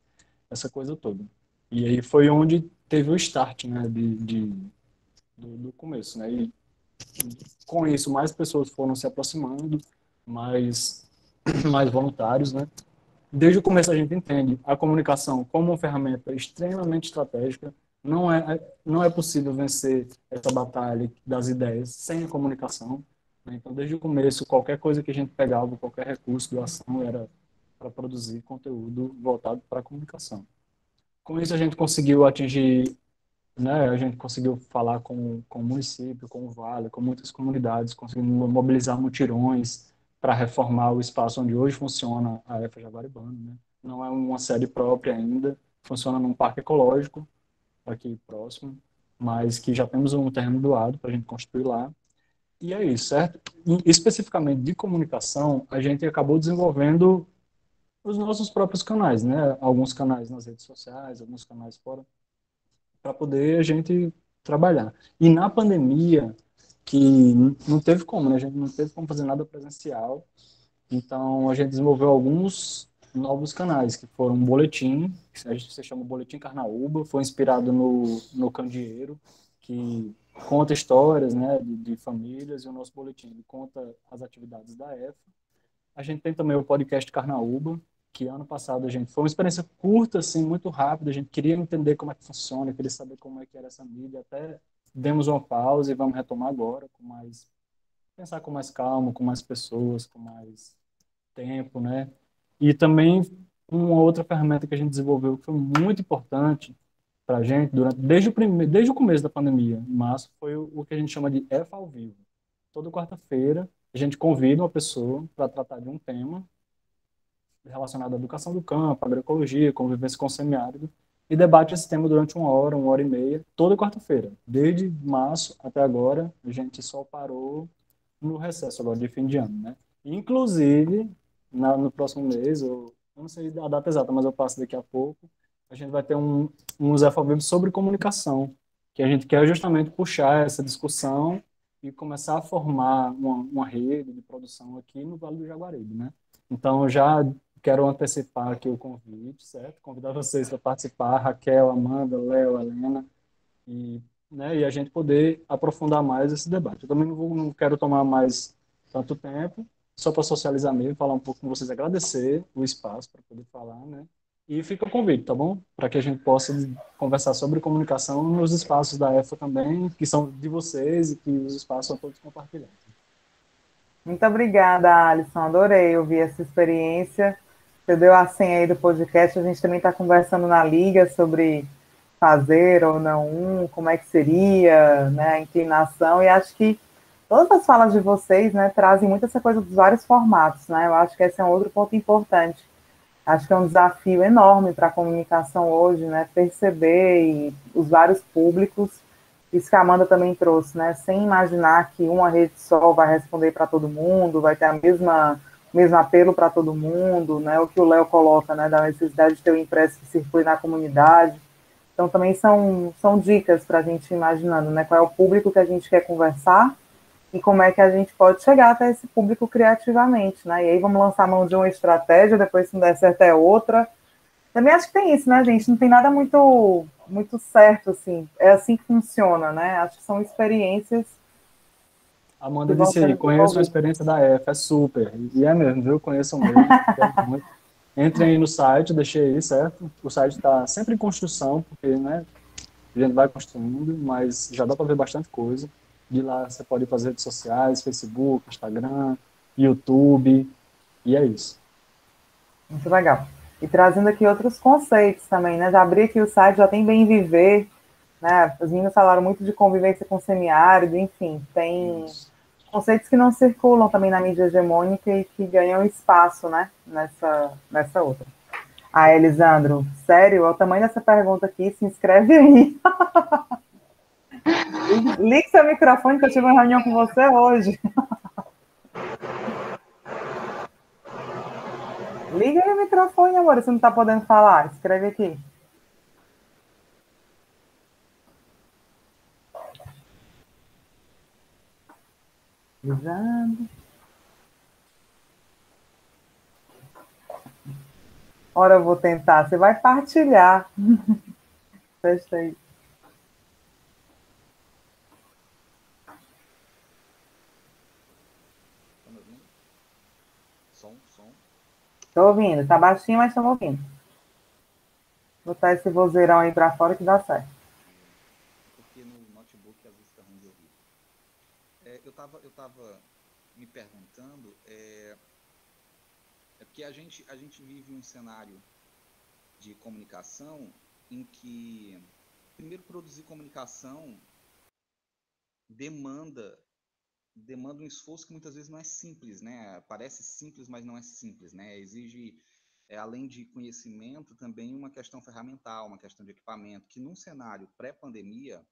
essa coisa toda. E aí foi onde teve o start, né, do começo, né? E com isso mais pessoas foram se aproximando, mais voluntários, né? Desde o começo a gente entende a comunicação como uma ferramenta extremamente estratégica. Não é possível vencer essa batalha das ideias sem a comunicação. Né? Então, desde o começo, qualquer coisa que a gente pegava, qualquer recurso, doação, era para produzir conteúdo voltado para a comunicação. Com isso, a gente conseguiu atingir, né? A gente conseguiu falar com o município, com o Vale, com muitas comunidades, conseguimos mobilizar mutirões para reformar o espaço onde hoje funciona a EFA Jaguaribano, né? Não é uma sede própria ainda, funciona num parque ecológico aqui próximo, mas que já temos um terreno doado para a gente construir lá. E é isso, certo? E, especificamente de comunicação, a gente acabou desenvolvendo os nossos próprios canais, né? Alguns canais nas redes sociais, alguns canais fora, para poder a gente trabalhar. E na pandemia, que não teve como, né? A gente não teve como fazer nada presencial, então a gente desenvolveu alguns novos canais, que foram um boletim, que a gente se chama Boletim Carnaúba, foi inspirado no Candeeiro, que conta histórias, né, de famílias, e o nosso boletim conta as atividades da EFA. A gente tem também o podcast Carnaúba, que ano passado a gente foi uma experiência curta, assim, muito rápida, a gente queria entender como é que funciona, queria saber como é que era essa mídia, até demos uma pausa e vamos retomar agora, pensar com mais calma, com mais pessoas, com mais tempo, né? E também uma outra ferramenta que a gente desenvolveu que foi muito importante para a gente desde o começo da pandemia, em março, foi o que a gente chama de EFA ao vivo. Toda quarta-feira a gente convida uma pessoa para tratar de um tema relacionado à educação do campo, agroecologia, convivência com o semiárido, e debate esse tema durante uma hora e meia, toda quarta-feira. Desde março até agora, a gente só parou no recesso agora de fim de ano, né? Inclusive, no próximo mês, eu não sei a data exata, mas eu passo daqui a pouco, a gente vai ter um Zé Favelo sobre comunicação, que a gente quer justamente puxar essa discussão e começar a formar uma rede de produção aqui no Vale do Jaguaribe, né? Então, eu já quero antecipar aqui o convite, certo? Convidar vocês para participar, Raquel, Amanda, Léo, Helena, e a gente poder aprofundar mais esse debate. Eu também não quero tomar mais tanto tempo, só para socializar mesmo, falar um pouco com vocês, agradecer o espaço para poder falar, né? E fica o convite, tá bom? Para que a gente possa conversar sobre comunicação nos espaços da EFA também, que são de vocês e que os espaços são todos compartilhados. Muito obrigada, Alisson. Adorei ouvir essa experiência. Você deu a senha aí do podcast. A gente também está conversando na Liga sobre fazer ou não como é que seria, né, a inclinação. E acho que todas as falas de vocês, né, trazem muito essa coisa dos vários formatos, né? Eu acho que esse é um outro ponto importante. Acho que é um desafio enorme para a comunicação hoje, né, perceber os vários públicos. Isso que a Amanda também trouxe, né? Sem imaginar que uma rede só vai responder para todo mundo, vai ter o mesmo apelo para todo mundo, né? O que o Léo coloca, né? Da necessidade de ter um impresso que circule na comunidade. Então, também são dicas para a gente ir imaginando, né? Qual é o público que a gente quer conversar e como é que a gente pode chegar até esse público criativamente, né? E aí vamos lançar a mão de uma estratégia, depois se não der certo é outra. Também acho que tem isso, né, gente? Não tem nada muito certo, assim. É assim que funciona, né? Acho que são experiências. Amanda disse aí, conheço a experiência da EFA, é super. E é mesmo, viu? Conheçam mesmo. Entrem aí no site, deixei aí, certo? O site está sempre em construção, porque, né, a gente vai construindo, mas já dá para ver bastante coisa. De lá você pode ir para as redes sociais, Facebook, Instagram, YouTube, e é isso. Muito legal. E trazendo aqui outros conceitos também, né? Já abri aqui o site, já tem Bem Viver, né? Os meninos falaram muito de convivência com semiárido, enfim, tem conceitos que não circulam também na mídia hegemônica e que ganham espaço, né? Nessa outra. Ah, Elisandro, sério? Olha o tamanho dessa pergunta aqui, se inscreve aí. Ligue seu microfone que eu tive uma reunião com você hoje. Liga aí o microfone, amor, você não está podendo falar. Escreve aqui. Elisandro. Ora, eu vou tentar. Você vai partilhar. Testa aí. Tá me ouvindo? Som. Estou ouvindo. Está baixinho, mas estamos ouvindo. Vou botar esse vozeirão aí para fora que dá certo. Porque no notebook às vezes fica ruim de ouvir. Eu tava me perguntando, porque a gente vive um cenário de comunicação em que, primeiro, produzir comunicação demanda um esforço que muitas vezes não é simples, né? Parece simples, mas não é simples, né? Exige, além de conhecimento, também uma questão ferramental, uma questão de equipamento, que num cenário pré-pandemia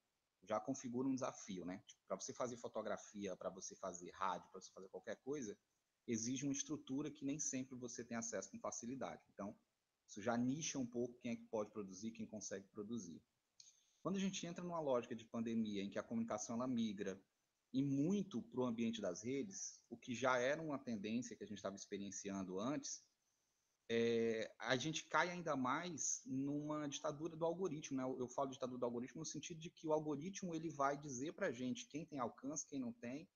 já configura um desafio, né? Tipo, para você fazer fotografia, para você fazer rádio, para você fazer qualquer coisa, exige uma estrutura que nem sempre você tem acesso com facilidade. Então, isso já nicha um pouco quem é que pode produzir, quem consegue produzir. Quando a gente entra numa lógica de pandemia em que a comunicação ela migra e muito para o ambiente das redes, o que já era uma tendência que a gente estava experienciando antes, a gente cai ainda mais numa ditadura do algoritmo, né? Eu falo de ditadura do algoritmo no sentido de que o algoritmo ele vai dizer para a gente quem tem alcance, quem não tem,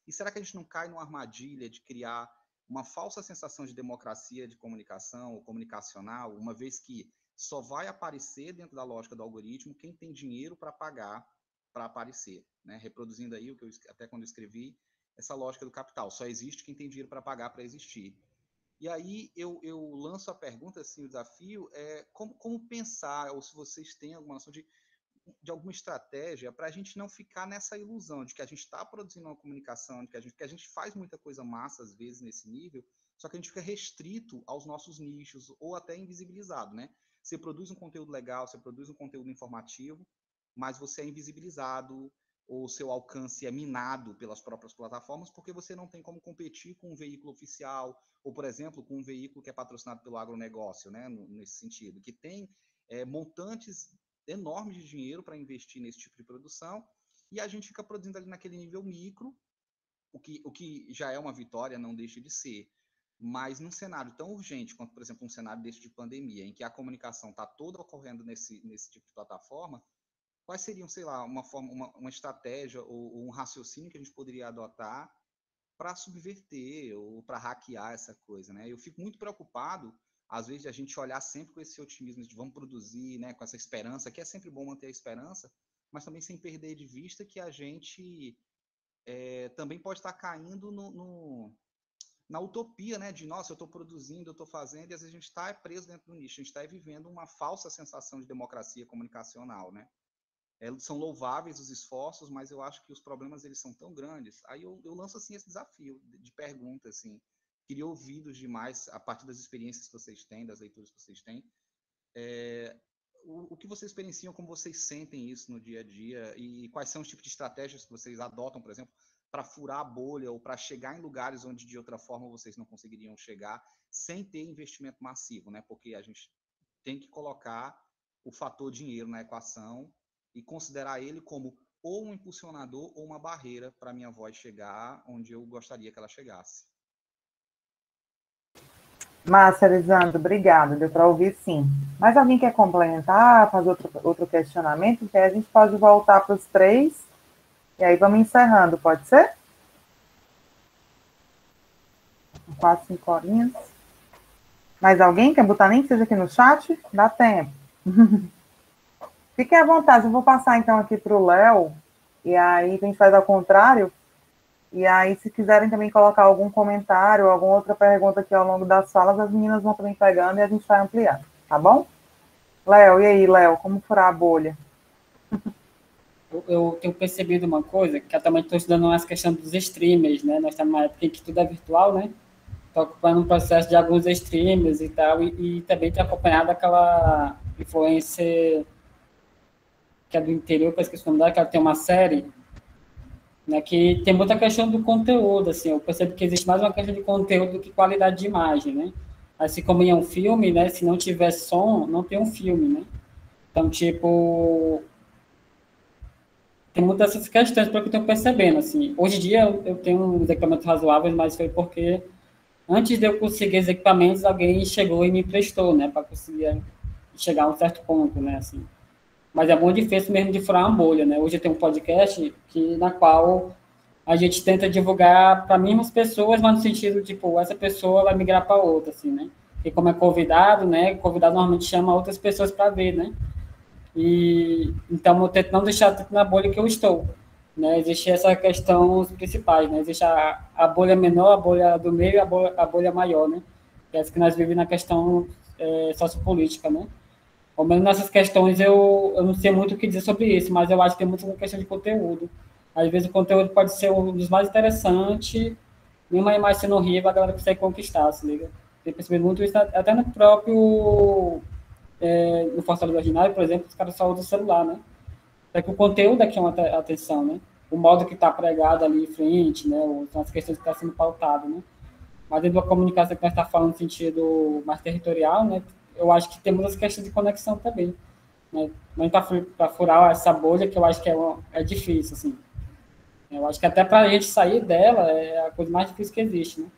e será que a gente não cai numa armadilha de criar uma falsa sensação de democracia de comunicação ou comunicacional, uma vez que só vai aparecer dentro da lógica do algoritmo quem tem dinheiro para pagar para aparecer, né? Reproduzindo aí o que eu até quando eu escrevi, essa lógica do capital, só existe quem tem dinheiro para pagar para existir. E aí eu lanço a pergunta, assim, o desafio é como pensar, ou se vocês têm alguma noção de alguma estratégia para a gente não ficar nessa ilusão de que a gente está produzindo uma comunicação, de que a gente faz muita coisa massa, às vezes, nesse nível, só que a gente fica restrito aos nossos nichos, ou até invisibilizado, né? Você produz um conteúdo legal, você produz um conteúdo informativo, mas você é invisibilizado, ou seu alcance é minado pelas próprias plataformas, porque você não tem como competir com um veículo oficial, ou, por exemplo, com um veículo que é patrocinado pelo agronegócio, né? Nesse sentido, que tem montantes enormes de dinheiro para investir nesse tipo de produção, e a gente fica produzindo ali naquele nível micro, o que já é uma vitória, não deixa de ser. Mas num cenário tão urgente quanto, por exemplo, um cenário desse de pandemia, em que a comunicação está toda ocorrendo nesse tipo de plataforma, quais seriam, sei lá, uma estratégia ou um raciocínio que a gente poderia adotar para subverter ou para hackear essa coisa, né? Eu fico muito preocupado, às vezes, de a gente olhar sempre com esse otimismo de vamos produzir, né, com essa esperança, que é sempre bom manter a esperança, mas também sem perder de vista que a gente também pode estar caindo na utopia, né, de nossa, eu estou produzindo, eu estou fazendo, e às vezes a gente está preso dentro do nicho, a gente está vivendo uma falsa sensação de democracia comunicacional, né? São louváveis os esforços, mas eu acho que os problemas eles são tão grandes. Aí eu lanço assim esse desafio de pergunta, assim. Queria ouvir demais, a partir das experiências que vocês têm, das leituras que vocês têm, o que vocês experienciam, como vocês sentem isso no dia a dia e quais são os tipos de estratégias que vocês adotam, por exemplo, para furar a bolha ou para chegar em lugares onde de outra forma vocês não conseguiriam chegar sem ter investimento massivo, né? Porque a gente tem que colocar o fator dinheiro na equação e considerar ele como ou um impulsionador ou uma barreira para a minha voz chegar onde eu gostaria que ela chegasse. Massa, Elisandro, obrigada. Deu para ouvir, sim. Mas alguém quer complementar, fazer outro questionamento? Porque a gente pode voltar para os 3 e aí vamos encerrando, pode ser? 4, 5 horinhas. Mais alguém quer botar nem que seja aqui no chat? Dá tempo. Fiquem à vontade, eu vou passar então aqui para o Léo, e aí a gente faz ao contrário, e aí se quiserem também colocar algum comentário, alguma outra pergunta aqui ao longo das falas, as meninas vão também pegando e a gente vai ampliando, tá bom? Léo, e aí, Léo, como furar a bolha? Eu tenho percebido uma coisa, que atualmente estou estudando as questões dos streamers, né? Nós estamos numa época em que tudo é virtual, né? Estou acompanhando um processo de alguns streamers e tal, e também tenho acompanhado aquela influencer que é do interior, que eu esqueci o nome dela, que ela tem uma série, né, que tem muita questão do conteúdo, assim, eu percebo que existe mais uma questão de conteúdo do que qualidade de imagem, né? Assim como em um filme, né, se não tiver som, não tem um filme, né? Então, tipo, tem muitas essas questões, pelo que eu estou percebendo, assim. Hoje em dia eu tenho uns equipamentos razoáveis, mas foi porque antes de eu conseguir os equipamentos, alguém chegou e me emprestou, né, para conseguir chegar a um certo ponto, né, assim. Mas é muito difícil mesmo de furar uma bolha, né? Hoje eu tenho um podcast na qual a gente tenta divulgar para mesmas pessoas, mas no sentido, tipo, essa pessoa vai migrar para outra, assim, né? E como é convidado, né? Convidado normalmente chama outras pessoas para ver, né? E então eu tento não deixar tanto na bolha que eu estou, né? Existe essa questão os principais, né? Existe a bolha menor, a bolha do meio e a bolha maior, né? Que é essa que nós vivemos na questão sociopolítica, né? Ao menos nessas questões eu não sei muito o que dizer sobre isso, mas eu acho que tem muito uma questão de conteúdo. Às vezes o conteúdo pode ser um dos mais interessantes, mesmo a imagem sendo horrível, a galera consegue conquistar, se liga? Tem percebido muito isso até no próprio, no Fortaleza Ordinário, por exemplo, os caras só usam o celular, né? É que o conteúdo aqui é uma atenção, né? O modo que está pregado ali em frente, né? As questões que estão sendo pautadas, né? Mas dentro da comunicação que nós estamos falando no sentido mais territorial, né? Eu acho que temos as questões de conexão também, né? Não para furar essa bolha, que eu acho que é difícil, assim. Eu acho que até para a gente sair dela é a coisa mais difícil que existe, né?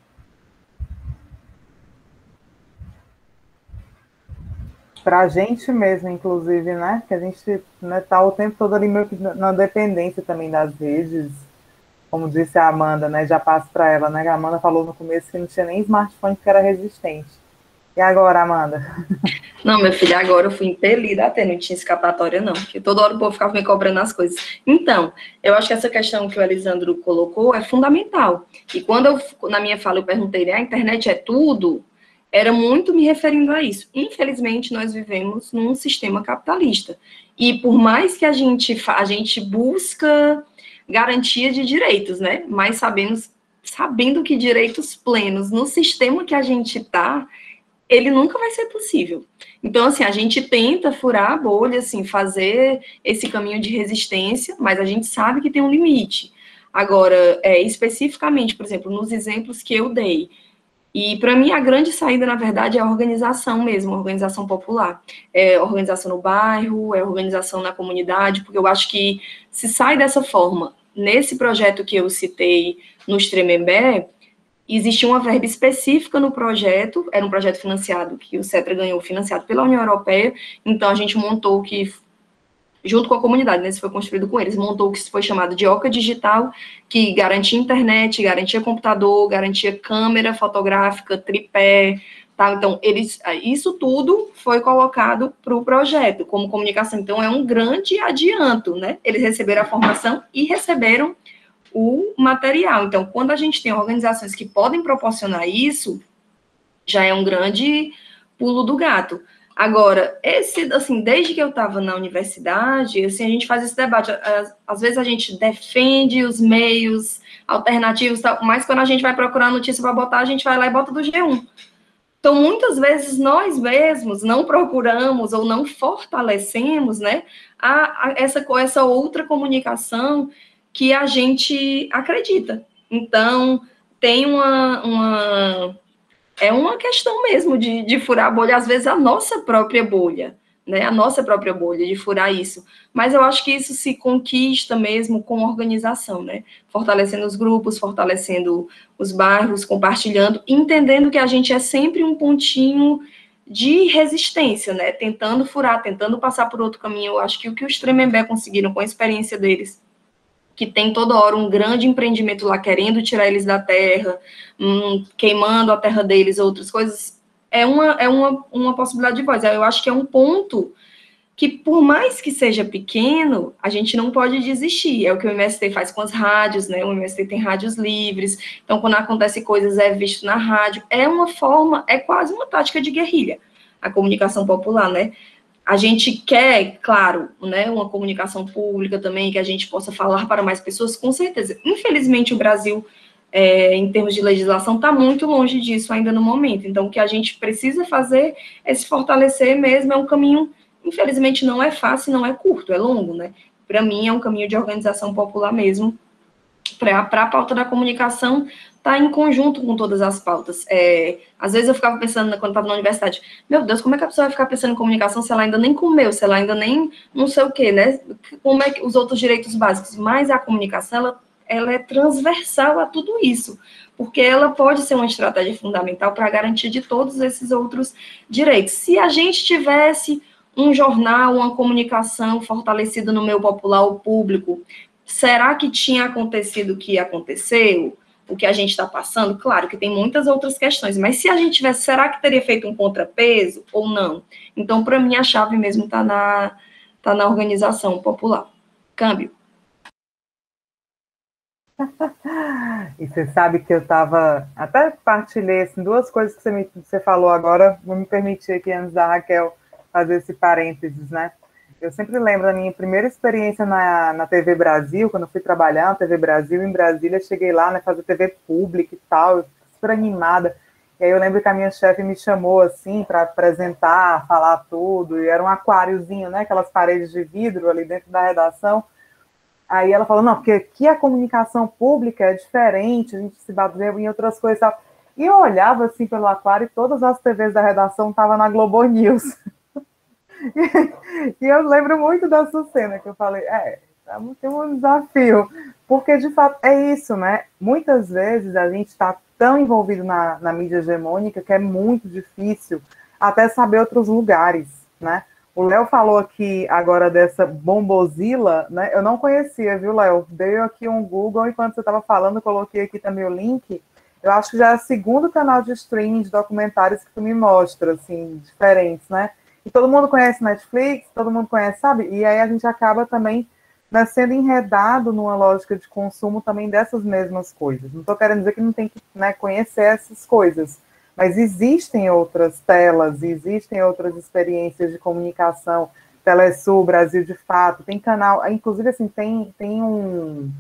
Para a gente mesmo, inclusive, né? Que a gente tá o tempo todo ali meio que na dependência também das redes. Como disse a Amanda, né? Já passo para ela, né? A Amanda falou no começo que não tinha nem smartphone que era resistente. E agora, Amanda? Não, minha filha, agora eu fui impelida até, não tinha escapatória, não, porque toda hora o povo ficava me cobrando as coisas. Então, eu acho que essa questão que o Elisandro colocou é fundamental. E quando na minha fala, eu perguntei, a internet é tudo, era muito me referindo a isso. Infelizmente, nós vivemos num sistema capitalista. E por mais que a gente busca garantia de direitos, né? Mas sabendo que direitos plenos no sistema que a gente está, ele nunca vai ser possível. Então, assim, a gente tenta furar a bolha, assim, fazer esse caminho de resistência, mas a gente sabe que tem um limite. Agora, especificamente, por exemplo, nos exemplos que eu dei, e para mim a grande saída, na verdade, é a organização mesmo, a organização popular. É organização no bairro, é organização na comunidade, porque eu acho que se sai dessa forma, nesse projeto que eu citei no Tremembé, existia uma verba específica no projeto, era um projeto financiado, que o CETRA ganhou, financiado pela União Europeia, então a gente montou que, junto com a comunidade, né, isso foi construído com eles, montou o que foi chamado de OCA Digital, que garantia internet, garantia computador, garantia câmera fotográfica, tripé, tá? Então, isso tudo foi colocado para o projeto, como comunicação, então é um grande adianto, né? Eles receberam a formação e receberam o material. Então, quando a gente tem organizações que podem proporcionar isso, já é um grande pulo do gato. Agora, assim, desde que eu estava na universidade, assim, a gente faz esse debate. Às vezes a gente defende os meios alternativos, mas quando a gente vai procurar notícia para botar, a gente vai lá e bota do G1. Então, muitas vezes, nós mesmos não procuramos ou não fortalecemos, né, essa outra comunicação que a gente acredita. Então, tem é uma questão mesmo de furar a bolha, às vezes a nossa própria bolha, né? A nossa própria bolha, de furar isso. Mas eu acho que isso se conquista mesmo com organização, né? Fortalecendo os grupos, fortalecendo os bairros, compartilhando, entendendo que a gente é sempre um pontinho de resistência, né? Tentando furar, tentando passar por outro caminho. Eu acho que o que os Tremembé conseguiram com a experiência deles, que tem toda hora um grande empreendimento lá querendo tirar eles da terra, queimando a terra deles, outras coisas, é uma possibilidade de voz. Eu acho que é um ponto que por mais que seja pequeno, a gente não pode desistir. É o que o MST faz com as rádios, né? O MST tem rádios livres, então quando acontece coisas é visto na rádio. É uma forma, é quase uma tática de guerrilha, a comunicação popular, né? A gente quer, claro, né, uma comunicação pública também, que a gente possa falar para mais pessoas, com certeza. Infelizmente, o Brasil, em termos de legislação, está muito longe disso ainda no momento. Então, o que a gente precisa fazer é se fortalecer mesmo, é um caminho, infelizmente, não é fácil, não é curto, é longo, né? Para mim, é um caminho de organização popular mesmo, para a pauta da comunicação tá em conjunto com todas as pautas. Às vezes eu ficava pensando, quando estava na universidade, meu Deus, como é que a pessoa vai ficar pensando em comunicação se ela ainda nem comeu, se ela ainda nem não sei o quê, né? Como é que os outros direitos básicos? Mas a comunicação, ela é transversal a tudo isso, porque ela pode ser uma estratégia fundamental para a garantia de todos esses outros direitos. Se a gente tivesse um jornal, uma comunicação fortalecida no meio popular, o público, será que tinha acontecido o que aconteceu? O que a gente está passando? Claro que tem muitas outras questões, mas se a gente tivesse, será que teria feito um contrapeso ou não? Então, para mim, a chave mesmo está na organização popular. Câmbio. E você sabe que eu estava, até partilhei assim, duas coisas que você falou agora, vou me permitir aqui, antes da Raquel, fazer esse parênteses, né? Eu sempre lembro da minha primeira experiência na TV Brasil, quando eu fui trabalhar na TV Brasil, em Brasília, cheguei lá, né, fazer TV pública e tal, super animada. E aí eu lembro que a minha chefe me chamou, assim, para apresentar, falar tudo, e era um aquáriozinho, né, aquelas paredes de vidro ali dentro da redação. Aí ela falou, não, porque aqui a comunicação pública é diferente, a gente se baseia em outras coisas e tal. E eu olhava, assim, pelo aquário, e todas as TVs da redação estavam na Globo News. E eu lembro muito dessa cena que eu falei, tem um desafio, porque de fato é isso, né? Muitas vezes a gente está tão envolvido na mídia hegemônica que é muito difícil até saber outros lugares, né? O Léo falou aqui agora dessa Bombozilla, né? Eu não conhecia, viu, Léo? Dei aqui um Google, enquanto você estava falando, eu coloquei aqui também o link. Eu acho que já é o segundo canal de streaming de documentários que tu me mostra, assim, diferentes, né? E todo mundo conhece Netflix, todo mundo conhece, sabe? E aí a gente acaba também, né, sendo enredado numa lógica de consumo também dessas mesmas coisas. Não estou querendo dizer que não tem que, né, conhecer essas coisas, mas existem outras telas, existem outras experiências de comunicação, Telesul, Brasil de Fato, tem canal, inclusive assim, tem um,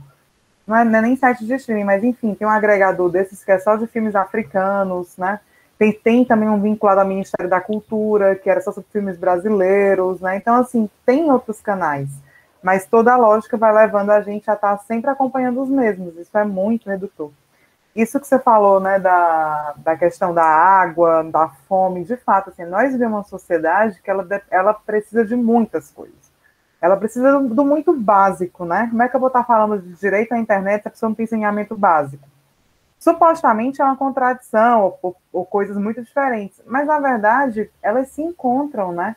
não é nem site de streaming, mas enfim, tem um agregador desses que é só de filmes africanos, né? Tem também um vinculado ao Ministério da Cultura, que era só sobre filmes brasileiros, né? Então, assim, tem outros canais, mas toda a lógica vai levando a gente a estar sempre acompanhando os mesmos, isso é muito redutor. Isso que você falou, né, da questão da água, da fome, de fato, assim, nós vivemos uma sociedade que ela precisa de muitas coisas. Ela precisa do muito básico, né? Como é que eu vou estar falando de direito à internet se a pessoa não tem ensinamento básico? Supostamente é uma contradição ou coisas muito diferentes, mas na verdade elas se encontram, né?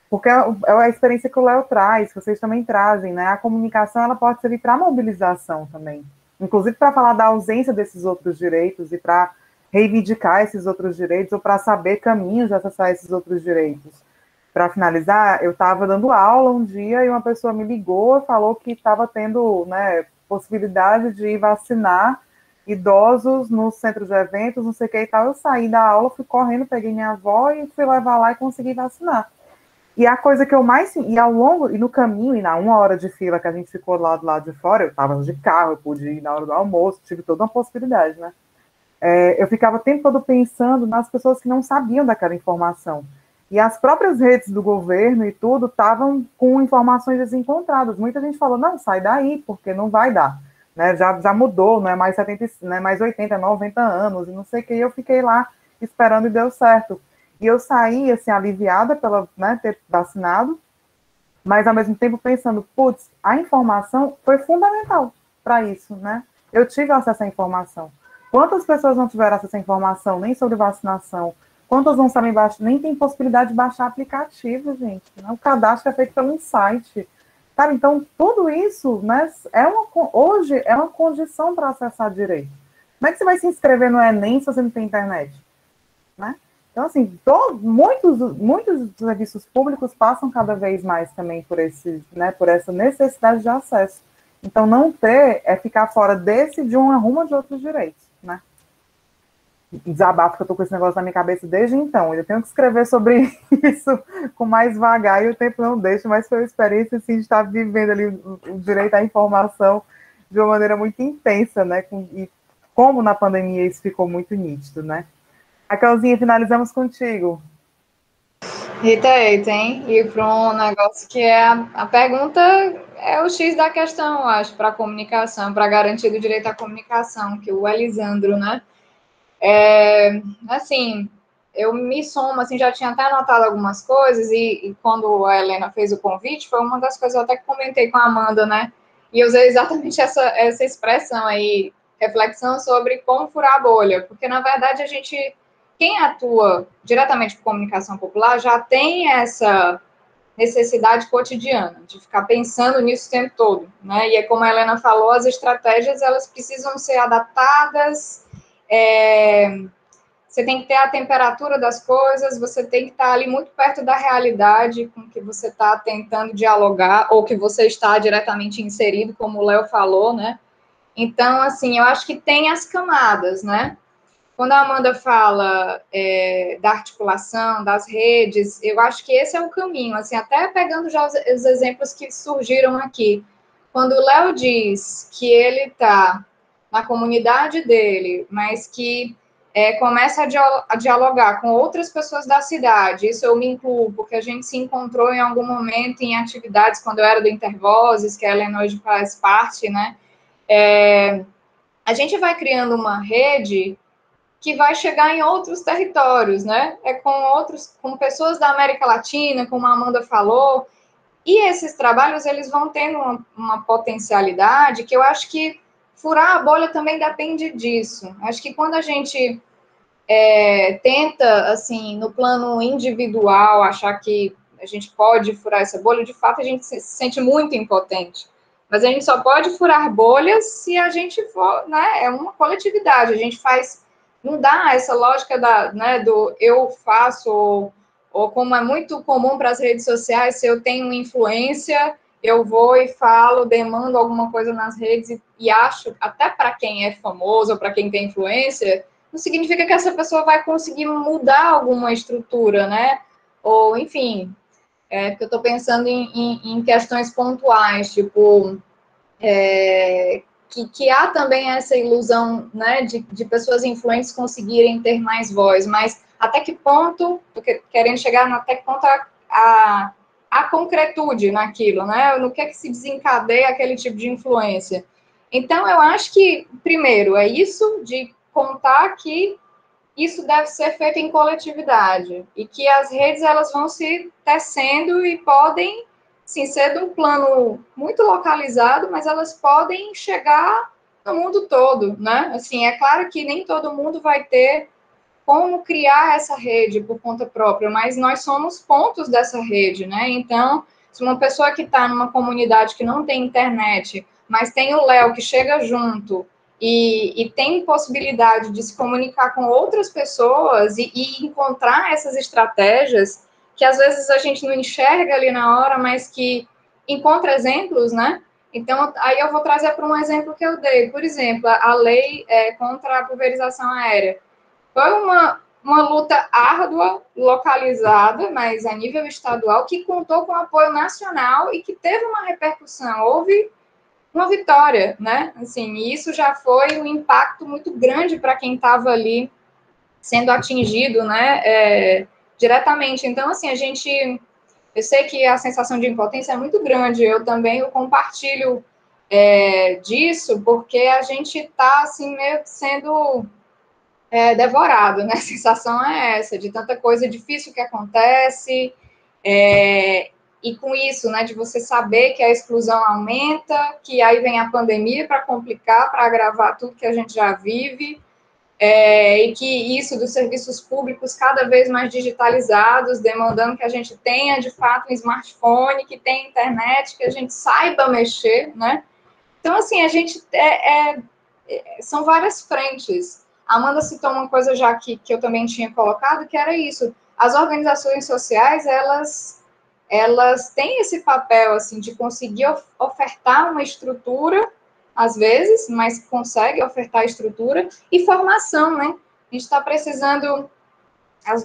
Porque é a experiência que o Léo traz, que vocês também trazem, né? A comunicação ela pode servir para mobilização também, inclusive para falar da ausência desses outros direitos e para reivindicar esses outros direitos ou para saber caminhos de acessar esses outros direitos. Para finalizar, eu estava dando aula um dia e uma pessoa me ligou e falou que estava tendo, né, possibilidade de ir vacinar idosos no centro de eventos, não sei o que e tal. Eu saí da aula, fui correndo, peguei minha avó e fui levar lá e consegui vacinar. E a coisa que eu mais... E ao longo, e no caminho, e na 1 hora de fila que a gente ficou lá do lado de fora, eu estava de carro, eu pude ir na hora do almoço, tive toda uma possibilidade, né? Eu ficava o tempo todo pensando nas pessoas que não sabiam daquela informação. E as próprias redes do governo e tudo estavam com informações desencontradas. Muita gente falou, não, sai daí, porque não vai dar. Né, já mudou, não é mais 70, não é mais 80, 90 anos, e não sei o que, e eu fiquei lá esperando e deu certo. E eu saí, assim, aliviada pela, né, ter vacinado, mas ao mesmo tempo pensando, putz, a informação foi fundamental para isso, né? Eu tive acesso à informação. Quantas pessoas não tiveram acesso à informação, nem sobre vacinação? Quantas não sabem baixar, nem tem possibilidade de baixar aplicativo, gente? Né? O cadastro é feito pelo site. Sabe? Então, tudo isso, né, hoje é uma condição para acessar direito. Como é que você vai se inscrever no Enem se você não tem internet? Né? Então, assim, muitos serviços públicos passam cada vez mais também por por essa necessidade de acesso. Então, não ter é ficar fora de uma ruma de outros direitos, né? Desabafo que eu estou com esse negócio na minha cabeça desde então. Eu tenho que escrever sobre isso com mais vagar e o tempo não deixa, mas foi uma experiência, assim, de estar vivendo ali o direito à informação de uma maneira muito intensa, né? E como na pandemia isso ficou muito nítido, né? Raquelzinha, finalizamos contigo. Rita, hein? E para um negócio que é a pergunta é o X da questão, eu acho, para a comunicação, para garantir o direito à comunicação, que o Elisandro, né? Assim, eu me somo, assim, já tinha até anotado algumas coisas, e quando a Helena fez o convite, foi uma das coisas que eu até comentei com a Amanda, né? E eu usei exatamente essa expressão aí, reflexão sobre como furar a bolha, porque, na verdade, quem atua diretamente com comunicação popular já tem essa necessidade cotidiana de ficar pensando nisso o tempo todo, né? E é como a Helena falou, as estratégias, elas precisam ser adaptadas, você tem que ter a temperatura das coisas, você tem que estar ali muito perto da realidade com que você está tentando dialogar, ou que você está diretamente inserido, como o Léo falou, né? Então, assim, eu acho que tem as camadas, né? Quando a Amanda fala da articulação, das redes, eu acho que esse é o caminho, assim, até pegando já os exemplos que surgiram aqui. Quando o Léo diz que ele está na comunidade dele, mas que começa a dialogar com outras pessoas da cidade, isso eu me incluo, porque a gente se encontrou em algum momento em atividades, quando eu era do Intervozes, que a Helena hoje faz parte, né? A gente vai criando uma rede que vai chegar em outros territórios, né? Com pessoas da América Latina, como a Amanda falou, e esses trabalhos, eles vão tendo uma potencialidade que eu acho que furar a bolha também depende disso. Acho que quando a gente tenta, assim, no plano individual, achar que a gente pode furar essa bolha, de fato, a gente se sente muito impotente. Mas a gente só pode furar bolhas se a gente for, né, é uma coletividade, a gente faz, não dá essa lógica do eu faço, ou como é muito comum para as redes sociais, se eu tenho influência, eu vou e falo, demando alguma coisa nas redes e acho, até para quem é famoso ou para quem tem influência, não significa que essa pessoa vai conseguir mudar alguma estrutura, né? Ou, enfim, porque eu estou pensando em questões pontuais, tipo, que há também essa ilusão, né, de pessoas influentes conseguirem ter mais voz, mas até que ponto, querendo chegar até que ponto a concretude naquilo, né? No que é que se desencadeia aquele tipo de influência. Então, eu acho que, primeiro, é isso de contar que isso deve ser feito em coletividade e que as redes elas vão se tecendo e podem, sim, ser de um plano muito localizado, mas elas podem chegar no mundo todo, né? Assim, é claro que nem todo mundo vai ter como criar essa rede por conta própria, mas nós somos pontos dessa rede, né? Então, se uma pessoa que está numa comunidade que não tem internet, mas tem o Léo que chega junto e tem possibilidade de se comunicar com outras pessoas e encontrar essas estratégias que às vezes a gente não enxerga ali na hora, mas que encontra exemplos, né? Então, aí eu vou trazer para um exemplo que eu dei. Por exemplo, a lei contra a pulverização aérea. Foi uma luta árdua, localizada, mas a nível estadual, que contou com apoio nacional e que teve uma repercussão. Houve uma vitória, né? Assim, e isso já foi um impacto muito grande para quem estava ali sendo atingido, né? Diretamente. Então, assim, eu sei que a sensação de impotência é muito grande. Eu também compartilho disso, porque a gente está, assim, meio que sendo devorado, né? A sensação é essa, de tanta coisa difícil que acontece, e com isso, né, de você saber que a exclusão aumenta, que aí vem a pandemia para complicar, para agravar tudo que a gente já vive, e que isso dos serviços públicos cada vez mais digitalizados, demandando que a gente tenha, de fato, um smartphone, que tenha internet, que a gente saiba mexer, né? Então, assim, a gente são várias frentes. A Amanda citou uma coisa já que eu também tinha colocado, que era isso. As organizações sociais, elas têm esse papel, assim, de conseguir ofertar uma estrutura, às vezes, mas consegue ofertar estrutura e formação, né? A gente está precisando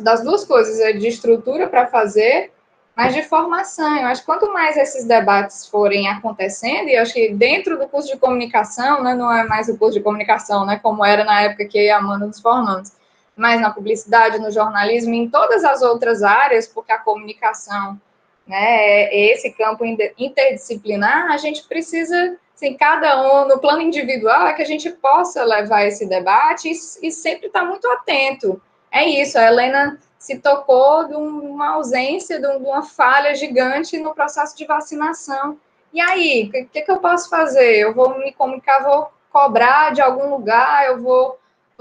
das duas coisas, de estrutura para fazer, mas de formação. Eu acho que quanto mais esses debates forem acontecendo, e eu acho que dentro do curso de comunicação, né, não é mais o curso de comunicação, né, como era na época que eu e a Amanda nos formamos, mas na publicidade, no jornalismo, em todas as outras áreas, porque a comunicação, né, é esse campo interdisciplinar, a gente precisa, assim, cada um, no plano individual, é que a gente possa levar esse debate e sempre estar muito atento. É isso, a Helena se tocou de uma ausência, de uma falha gigante no processo de vacinação. E aí, o que eu posso fazer? Eu vou me comunicar, vou cobrar de algum lugar, eu vou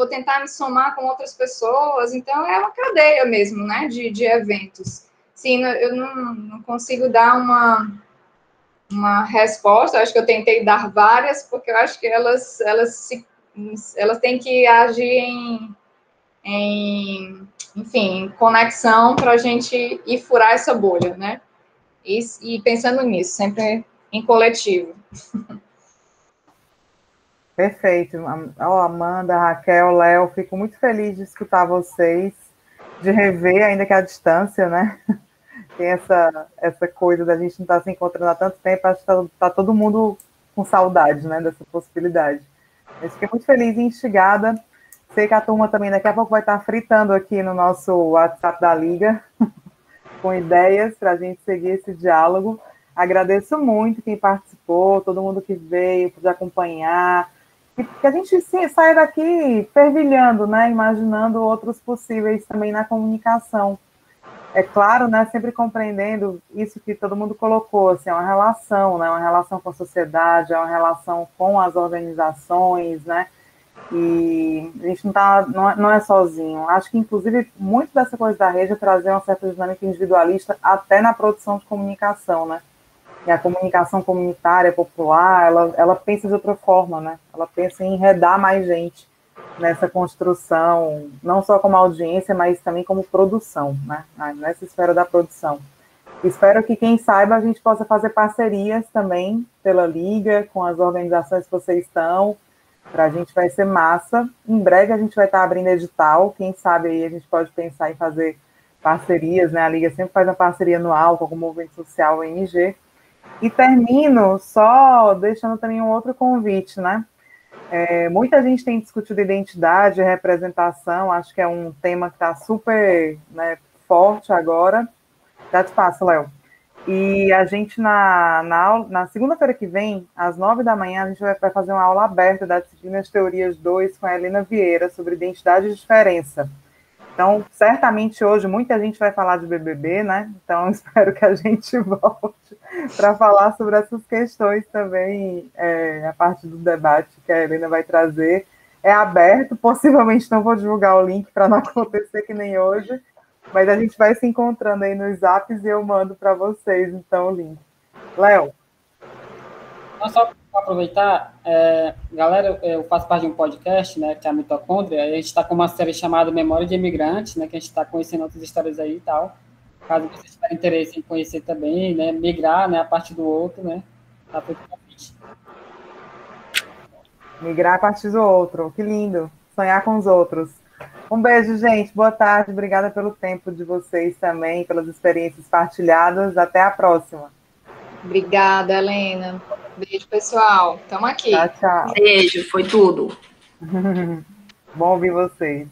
tentar me somar com outras pessoas. Então, é uma cadeia mesmo, né, de eventos. Sim, eu não consigo dar uma resposta, eu acho que eu tentei dar várias, porque eu acho que elas têm que agir enfim, conexão para a gente ir furar essa bolha, né? E pensando nisso, sempre em coletivo. Perfeito. Amanda, Raquel, Léo, fico muito feliz de escutar vocês, de rever, ainda que à distância, né? Tem essa coisa da gente não estar se encontrando há tanto tempo, acho que está todo mundo com saudade, né, dessa possibilidade. Mas fiquei muito feliz e instigada. Sei que a turma também daqui a pouco vai estar fritando aqui no nosso WhatsApp da Liga, com ideias para a gente seguir esse diálogo. Agradeço muito quem participou, todo mundo que veio, pude acompanhar, e que a gente saia daqui fervilhando, né, imaginando outros possíveis também na comunicação. É claro, né, sempre compreendendo isso que todo mundo colocou, assim, é uma relação, né, uma relação com a sociedade, é uma relação com as organizações, né, e a gente não é sozinho. Acho que, inclusive, muito dessa coisa da rede é trazer uma certa dinâmica individualista até na produção de comunicação, né? E a comunicação comunitária, popular, ela pensa de outra forma, né? Ela pensa em enredar mais gente nessa construção, não só como audiência, mas também como produção, né? Nessa esfera da produção. Espero que, quem saiba, a gente possa fazer parcerias também pela Liga, com as organizações que vocês estão. Para a gente vai ser massa. Em breve a gente vai estar abrindo edital. Quem sabe aí a gente pode pensar em fazer parcerias, né? A Liga sempre faz uma parceria anual com o Movimento Social MG. E termino só deixando também um outro convite, né? Muita gente tem discutido identidade, representação. Acho que é um tema que está super, né, forte agora. Já te passo, Léo. E a gente, na segunda-feira que vem, às 9h, a gente vai fazer uma aula aberta da disciplina de Teorias 2 com a Helena Vieira, sobre identidade e diferença. Então, certamente hoje muita gente vai falar de BBB, né? Então, espero que a gente volte para falar sobre essas questões também, a partir do debate que a Helena vai trazer. É aberto, possivelmente não vou divulgar o link para não acontecer que nem hoje, mas a gente vai se encontrando aí nos zaps e eu mando para vocês, então, o link. Léo. Só para aproveitar, galera, eu faço parte de um podcast, né, que é a Mitocôndria, e a gente está com uma série chamada Memória de Imigrantes, né, que a gente está conhecendo outras histórias aí e tal. Caso vocês tiverem interesse em conhecer também, né, migrar, né, a partir do outro, né, tá feito o convite. Migrar a partir do outro, que lindo. Sonhar com os outros. Um beijo, gente. Boa tarde. Obrigada pelo tempo de vocês também, pelas experiências partilhadas. Até a próxima. Obrigada, Helena. Beijo, pessoal. Estamos aqui. Tchau, tchau. Beijo, foi tudo. Bom ouvir vocês.